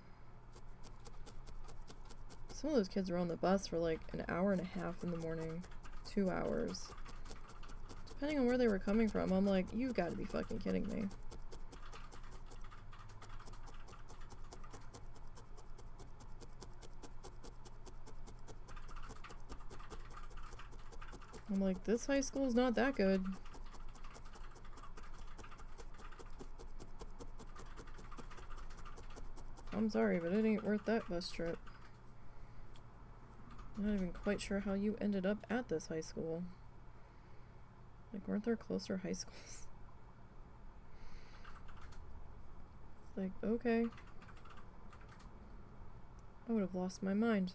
Some of those kids were on the bus for like an hour and a half in the morning, 2 hours. Depending on where they were coming from, I'm like, you've got to be fucking kidding me. I'm like, this high school's not that good. I'm sorry, but it ain't worth that bus trip. I'm not even quite sure how you ended up at this high school. Like, weren't there closer high schools? It's like, okay. I would have lost my mind.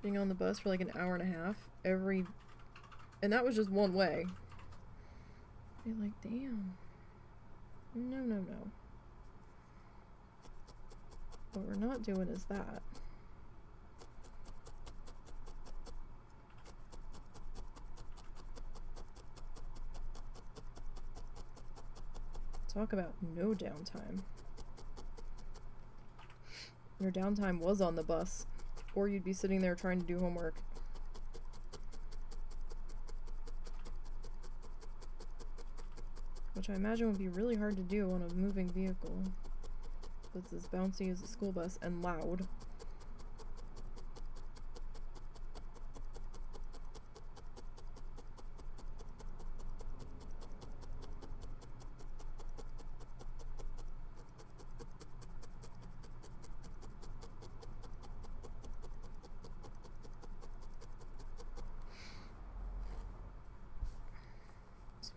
Being on the bus for like an hour and a half and that was just one way. You're like, damn. No. What we're not doing is that. Talk about no downtime. Your downtime was on the bus, or you'd be sitting there trying to do homework. Which I imagine would be really hard to do on a moving vehicle that's as bouncy as a school bus and loud.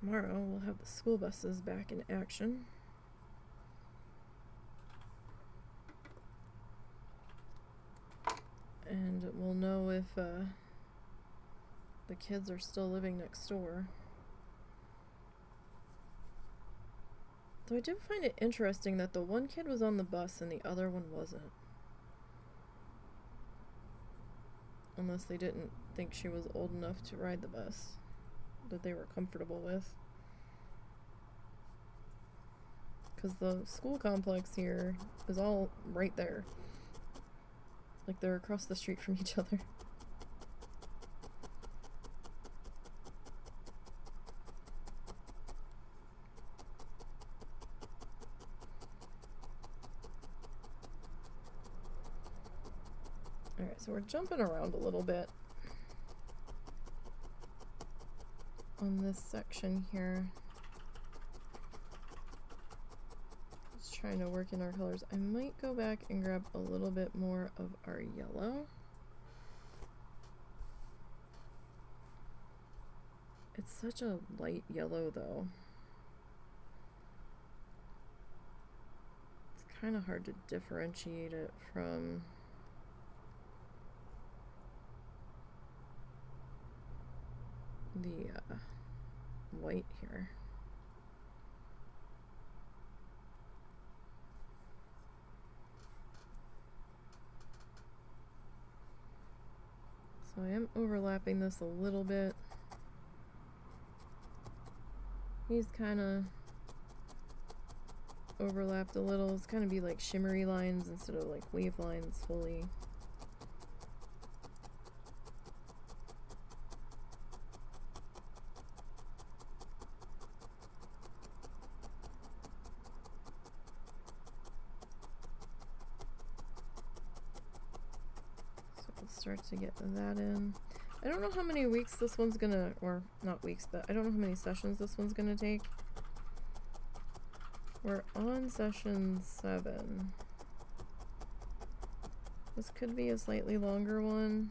tomorrow we'll have the school buses back in action. And we'll know if the kids are still living next door. Though I did find it interesting that the one kid was on the bus and the other one wasn't. Unless they didn't think she was old enough to ride the bus that they were comfortable with. Because the school complex here is all right there. Like they're across the street from each other. Alright, so we're jumping around a little bit on this section here. Just trying to work in our colors. I might go back and grab a little bit more of our yellow. It's such a light yellow though. It's kind of hard to differentiate it from the white here. So I am overlapping this a little bit. He's kind of overlapped a little. It's kind of be like shimmery lines instead of like wave lines fully. Start to get that in. I don't know how many weeks this one's gonna, or not weeks, but I don't know how many sessions this one's gonna take. We're on session 7. This could be a slightly longer one,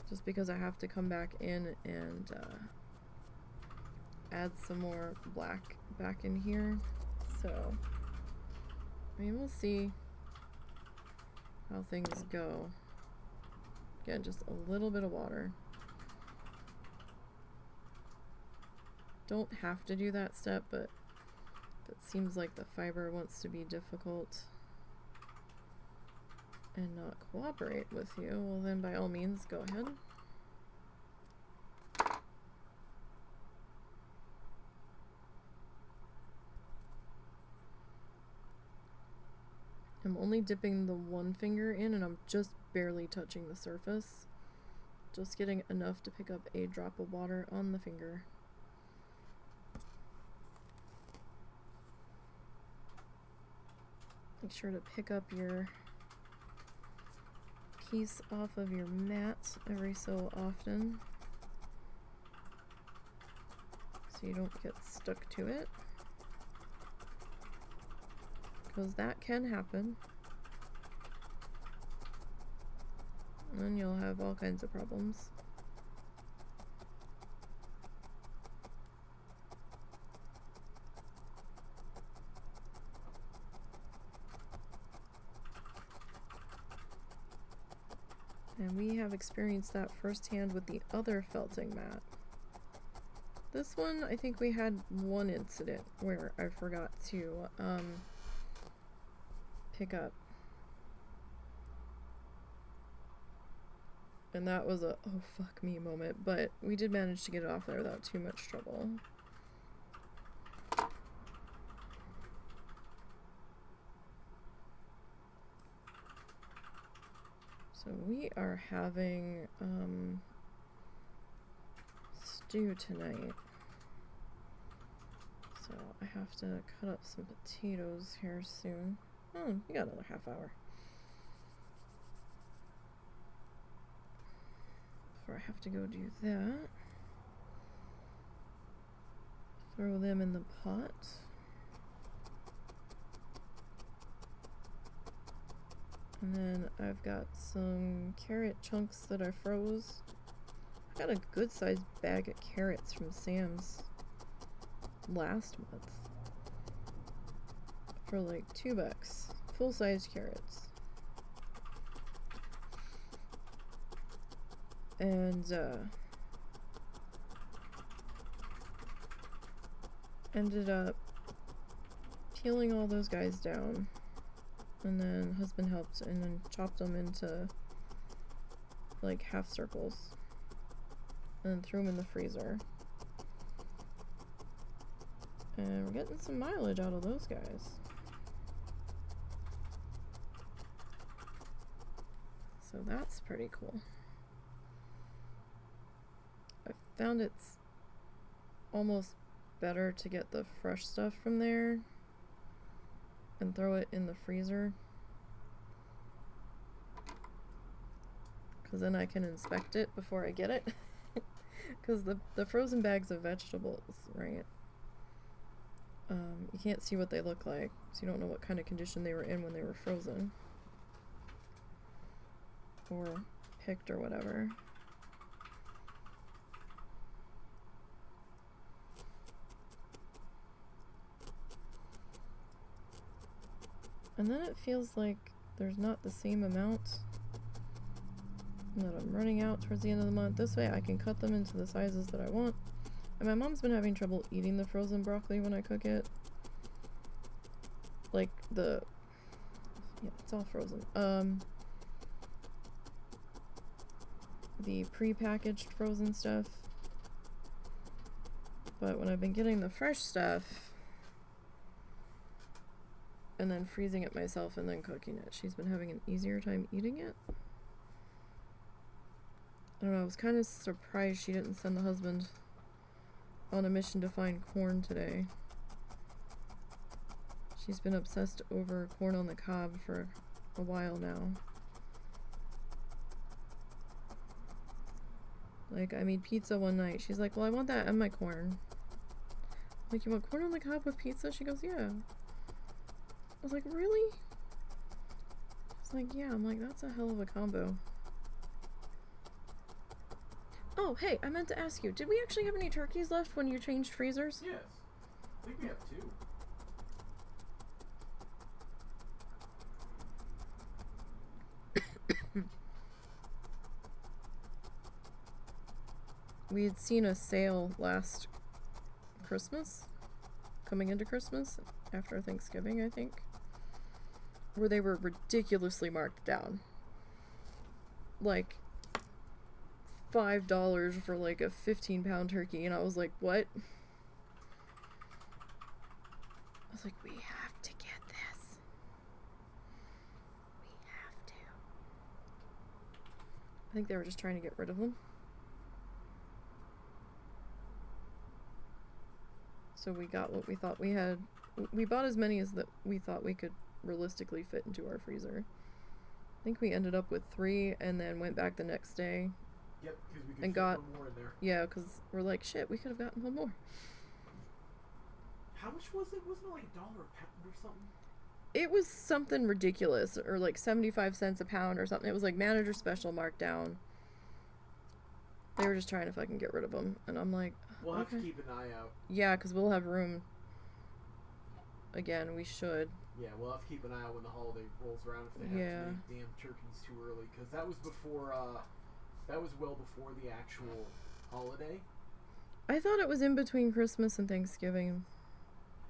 just because I have to come back in and add some more black back in here. So, I mean, we'll see how things go. Again, just a little bit of water. Don't have to do that step, but if it seems like the fiber wants to be difficult and not cooperate with you, well then by all means go ahead. I'm only dipping the one finger in and I'm just barely touching the surface. Just getting enough to pick up a drop of water on the finger. Make sure to pick up your piece off of your mat every so often so you don't get stuck to it, because that can happen and then you'll have all kinds of problems. And we have experienced that firsthand with the other felting mat. This one, I think we had one incident where I forgot to pick up. And that was a oh fuck me moment, but we did manage to get it off there without too much trouble. So we are having stew tonight. So I have to cut up some potatoes here soon. Oh, we got another half hour before I have to go do that. Throw them in the pot. And then I've got some carrot chunks that I froze. got a good sized bag of carrots from Sam's last month for like $2. Full sized carrots. And ended up peeling all those guys down, and then husband helped and then chopped them into like half circles and then threw them in the freezer. And we're getting some mileage out of those guys. So that's pretty cool. I found it's almost better to get the fresh stuff from there and throw it in the freezer, because then I can inspect it before I get it. Because the frozen bags of vegetables, right, you can't see what they look like, so you don't know what kind of condition they were in when they were frozen or picked or whatever. And then it feels like there's not the same amount that I'm running out towards the end of the month. This way I can cut them into the sizes that I want. And my mom's been having trouble eating the frozen broccoli when I cook it. Like yeah, it's all frozen. The pre-packaged frozen stuff. But when I've been getting the fresh stuff and then freezing it myself and then cooking it, she's been having an easier time eating it. I don't know, I was kind of surprised she didn't send the husband on a mission to find corn today. She's been obsessed over corn on the cob for a while now. Like, I made pizza one night. She's like, well, I want that and my corn. I'm like, you want corn on the cob with pizza? She goes, yeah. I was like, really? It's like, yeah. I'm like, that's a hell of a combo. Oh, hey, I meant to ask you, did we actually have any turkeys left when you changed freezers? Yes. I think we have 2. We had seen a sale last Christmas, coming into Christmas, after Thanksgiving, I think, where they were ridiculously marked down. Like $5 for like a 15-pound turkey, and I was like, what? I was like, we have to get this. We have to. I think they were just trying to get rid of them. So we got what we thought we had. We bought as many as that we thought we could realistically fit into our freezer. I think we ended up with 3 and then went back the next day. Yep, because we could and fit got one more in there. Yeah, because we're like, shit, we could have gotten one more. How much was it? Wasn't it like $1 a pound or something? It was something ridiculous, or like 75 cents a pound or something. It was like manager special markdown. They were just trying to fucking get rid of them, and I'm like, we'll have okay. to keep an eye out. Yeah, because we'll have room. Again, we should. Yeah, we'll have to keep an eye out when the holiday rolls around if they have to make damn turkeys too early, because that was before. That was well before the actual holiday. I thought it was in between Christmas and Thanksgiving.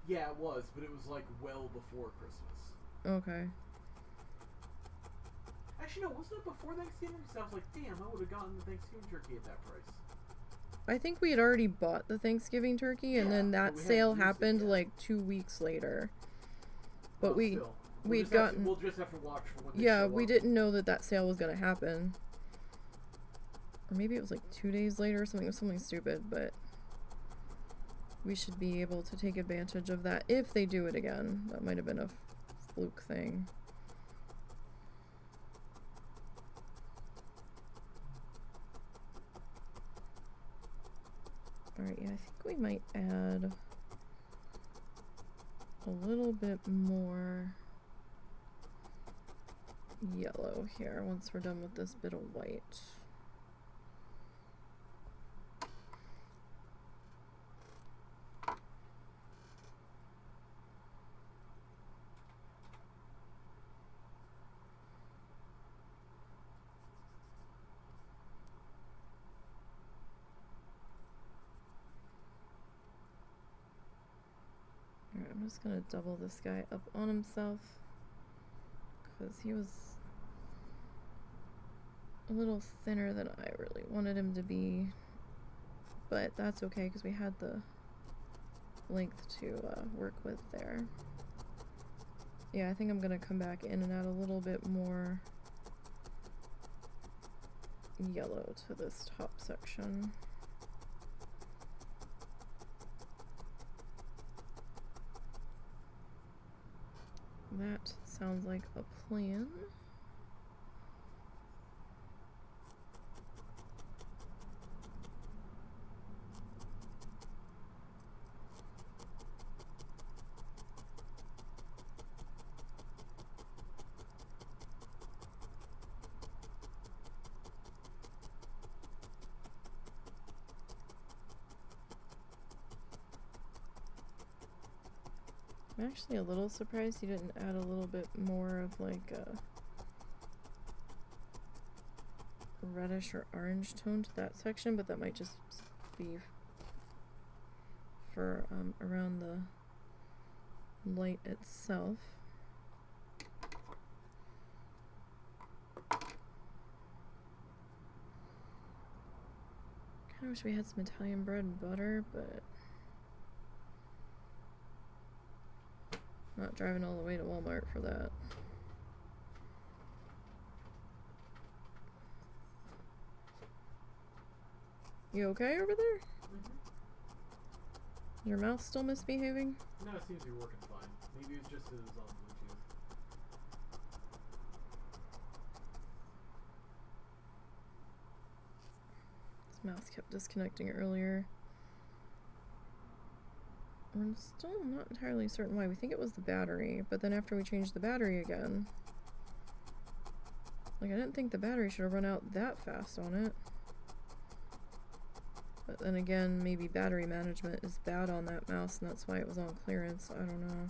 Yeah, it was, but it was like well before Christmas. Okay. Actually, no, wasn't it before Thanksgiving? Because I was like, damn, I would have gotten the Thanksgiving turkey at that price. I think we had already bought the Thanksgiving turkey, and then that sale happened like 2 weeks later. But we'd gotten. We'll just have to watch for when they Yeah, show we up. didn't know that sale was gonna happen. Or maybe it was like 2 days later or something. It was something stupid, but we should be able to take advantage of that if they do it again. That might have been a fluke thing. Alright, yeah, I think we might add a little bit more yellow here once we're done with this bit of white. just gonna double this guy up on himself because he was a little thinner than I really wanted him to be, but that's okay because we had the length to work with there. Yeah, I think I'm gonna come back in and add a little bit more yellow to this top section. That sounds like a plan. I'm actually a little surprised you didn't add a little bit more of like a reddish or orange tone to that section, but that might just be for around the light itself. Kinda wish we had some Italian bread and butter, but not driving all the way to Walmart for that. You okay over there? Mm-hmm. Your mouth still misbehaving? No, it seems to be working fine. Maybe it's just that it was on Bluetooth. This mouse kept disconnecting earlier. I'm still not entirely certain why. We think it was the battery, but then after we changed the battery again, like I didn't think the battery should have run out that fast on it. But then again, maybe battery management is bad on that mouse and that's why it was on clearance. I don't know.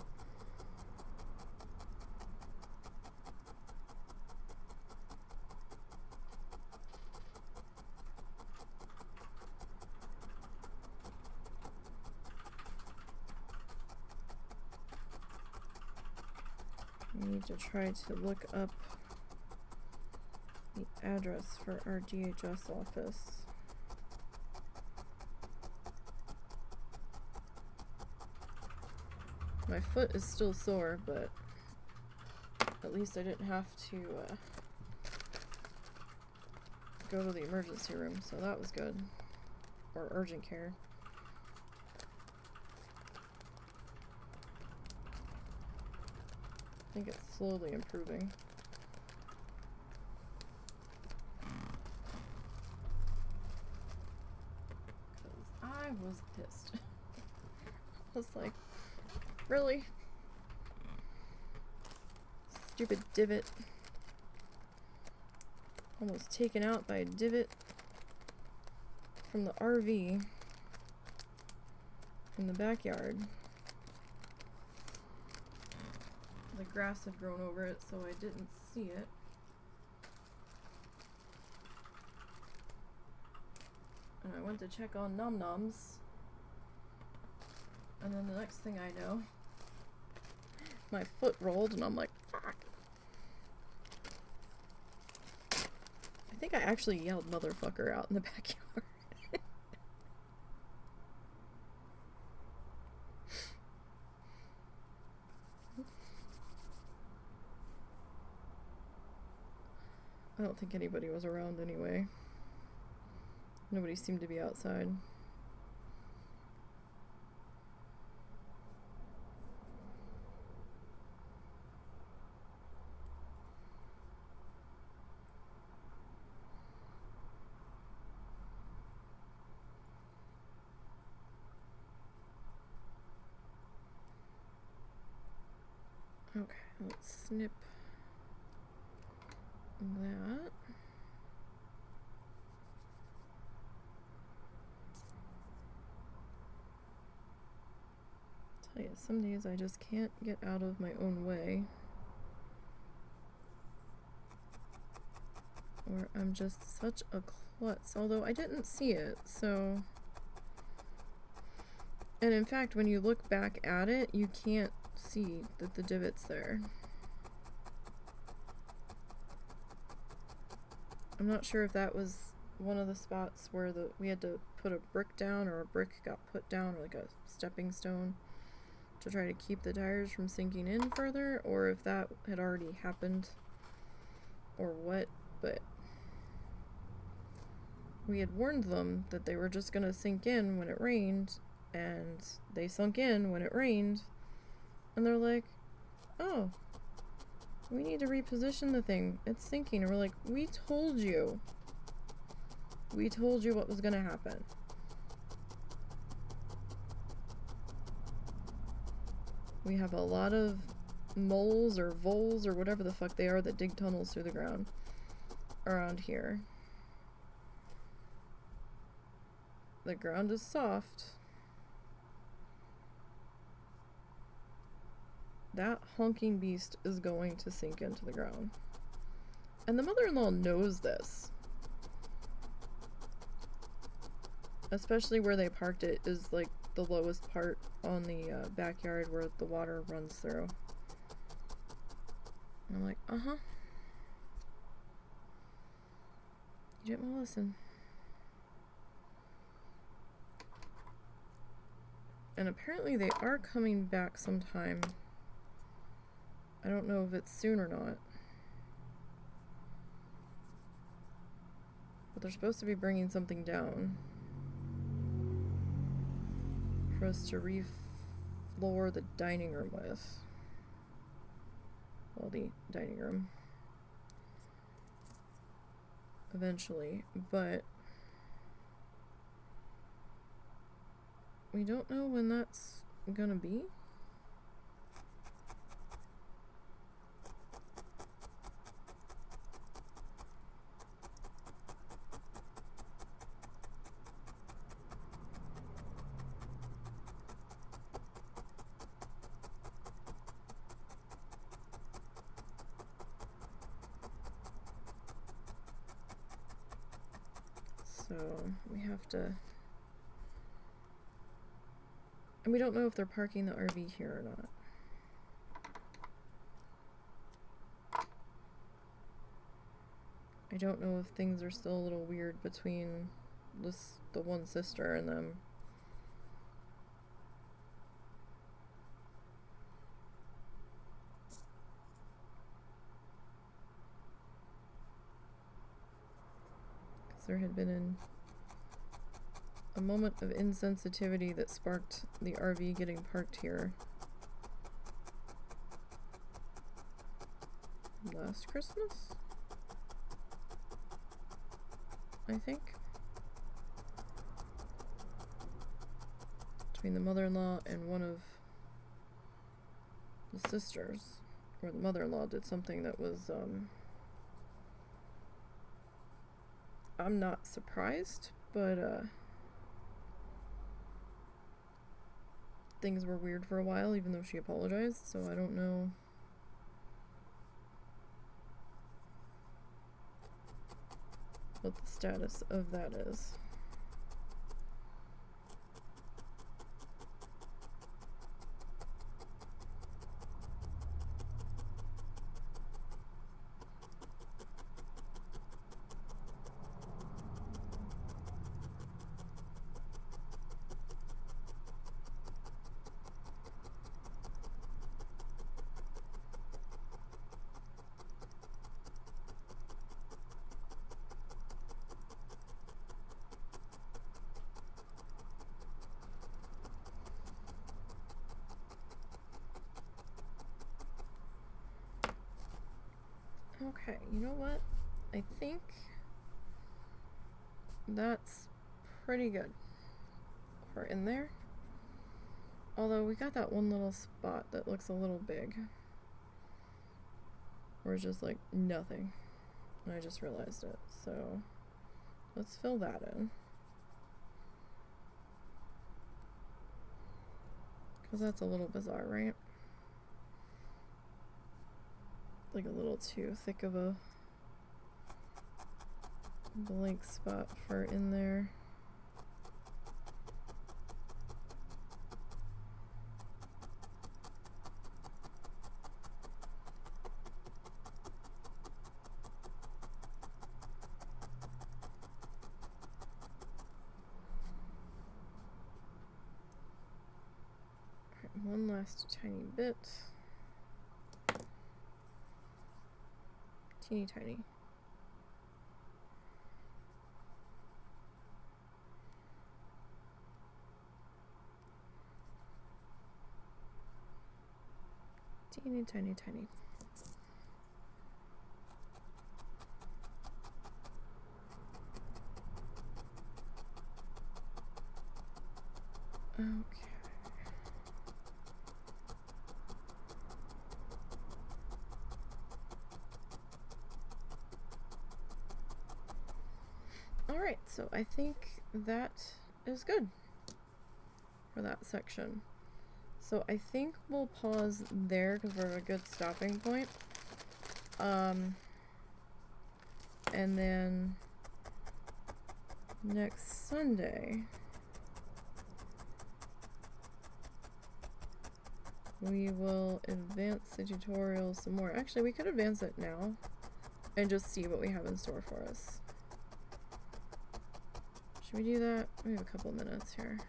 I need to try to look up the address for our DHS office. My foot is still sore, but at least I didn't have to go to the emergency room, so that was good. Or urgent care. I think it's slowly improving. Because I was pissed. I was like, really? Stupid divot. Almost taken out by a divot from the RV in the backyard. The grass had grown over it, so I didn't see it. And I went to check on Nom Noms. And then the next thing I know, my foot rolled and I'm like, fuck. I think I actually yelled motherfucker out in the backyard. I don't think anybody was around anyway. Nobody seemed to be outside. Okay, let's snip that. Tell you, some days I just can't get out of my own way. Or I'm just such a klutz. Although I didn't see it, so And in fact, when you look back at it, you can't see that the divot's there. I'm not sure if that was one of the spots where we had to put a brick down, or a brick got put down, or like a stepping stone, to try to keep the tires from sinking in further, or if that had already happened, or what, but we had warned them that they were just gonna sink in when it rained, and they sunk in when it rained, and they're like, oh, we need to reposition the thing, it's sinking. And we're like, we told you what was gonna happen. We have a lot of moles or voles or whatever the fuck they are that dig tunnels through the ground around here. The ground is soft. That honking beast is going to sink into the ground. And the mother-in-law knows this. Especially where they parked it is like the lowest part on the backyard where the water runs through. And I'm like, uh-huh. You didn't want to listen. And apparently they are coming back sometime. I don't know if it's soon or not. But they're supposed to be bringing something down for us to re-floor the dining room with. Well, the dining room. Eventually, but we don't know when that's gonna be. So we have to, and we don't know if they're parking the RV here or not. I don't know if things are still a little weird between the one sister and them. There had been a moment of insensitivity that sparked the RV getting parked here last Christmas, I think, between the mother-in-law and one of the sisters, where the mother-in-law did something that was I'm not surprised, but things were weird for a while, even though she apologized, so I don't know. What the status of that is. Okay, you know what? I think that's pretty good. We're in there. Although we got that one little spot that looks a little big. Where it's just like nothing. And I just realized it. So let's fill that in. Because that's a little bizarre, right? Like a little too thick of a blank spot for in there. one last tiny bit. Teeny tiny. Teeny tiny tiny. Okay. Alright, so I think that is good for that section. So I think we'll pause there because we're at a good stopping point. And then next Sunday we will advance the tutorial some more. Actually, we could advance it now and just see what we have in store for us. Should we do that? We have a couple minutes here.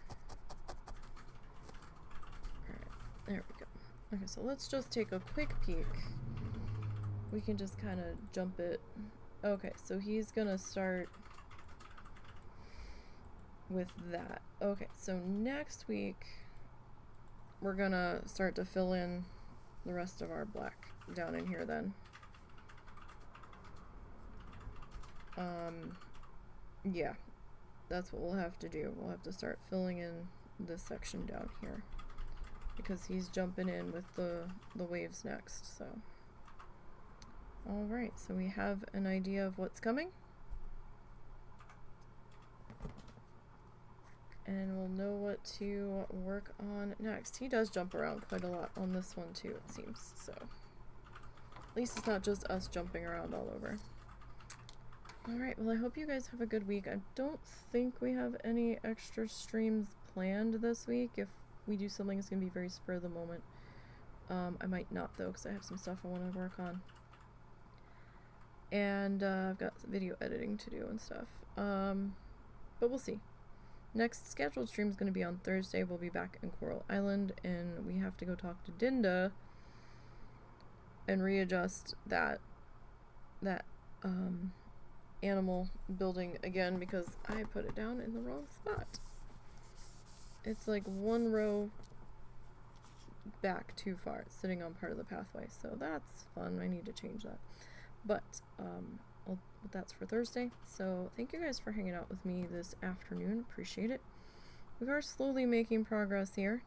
Alright, there we go. Okay, so let's just take a quick peek. We can just kind of jump it. Okay, so he's gonna start with that. Okay, so next week we're gonna start to fill in the rest of our black down in here then. Yeah, that's what we'll have to do. We'll have to start filling in this section down here because he's jumping in with the waves next, so. Alright, so we have an idea of what's coming. And we'll know what to work on next. He does jump around quite a lot on this one too, it seems, so. At least it's not just us jumping around all over. Alright, well I hope you guys have a good week. I don't think we have any extra streams planned this week. If we do something, it's going to be very spur of the moment. I might not though, because I have some stuff I want to work on. And I've got video editing to do and stuff. But we'll see. Next scheduled stream is going to be on Thursday. We'll be back in Coral Island, and we have to go talk to Dinda and readjust that animal building again because I put it down in the wrong spot. It's like one row back too far. It's sitting on part of the pathway, so that's fun. I need to change that. But that's for Thursday. So thank you guys for hanging out with me this afternoon. Appreciate it. We are slowly making progress here.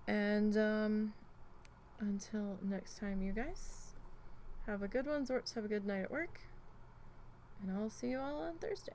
And until next time, you guys, have a good one. Zorts, have a good night at work. And I'll see you all on Thursday.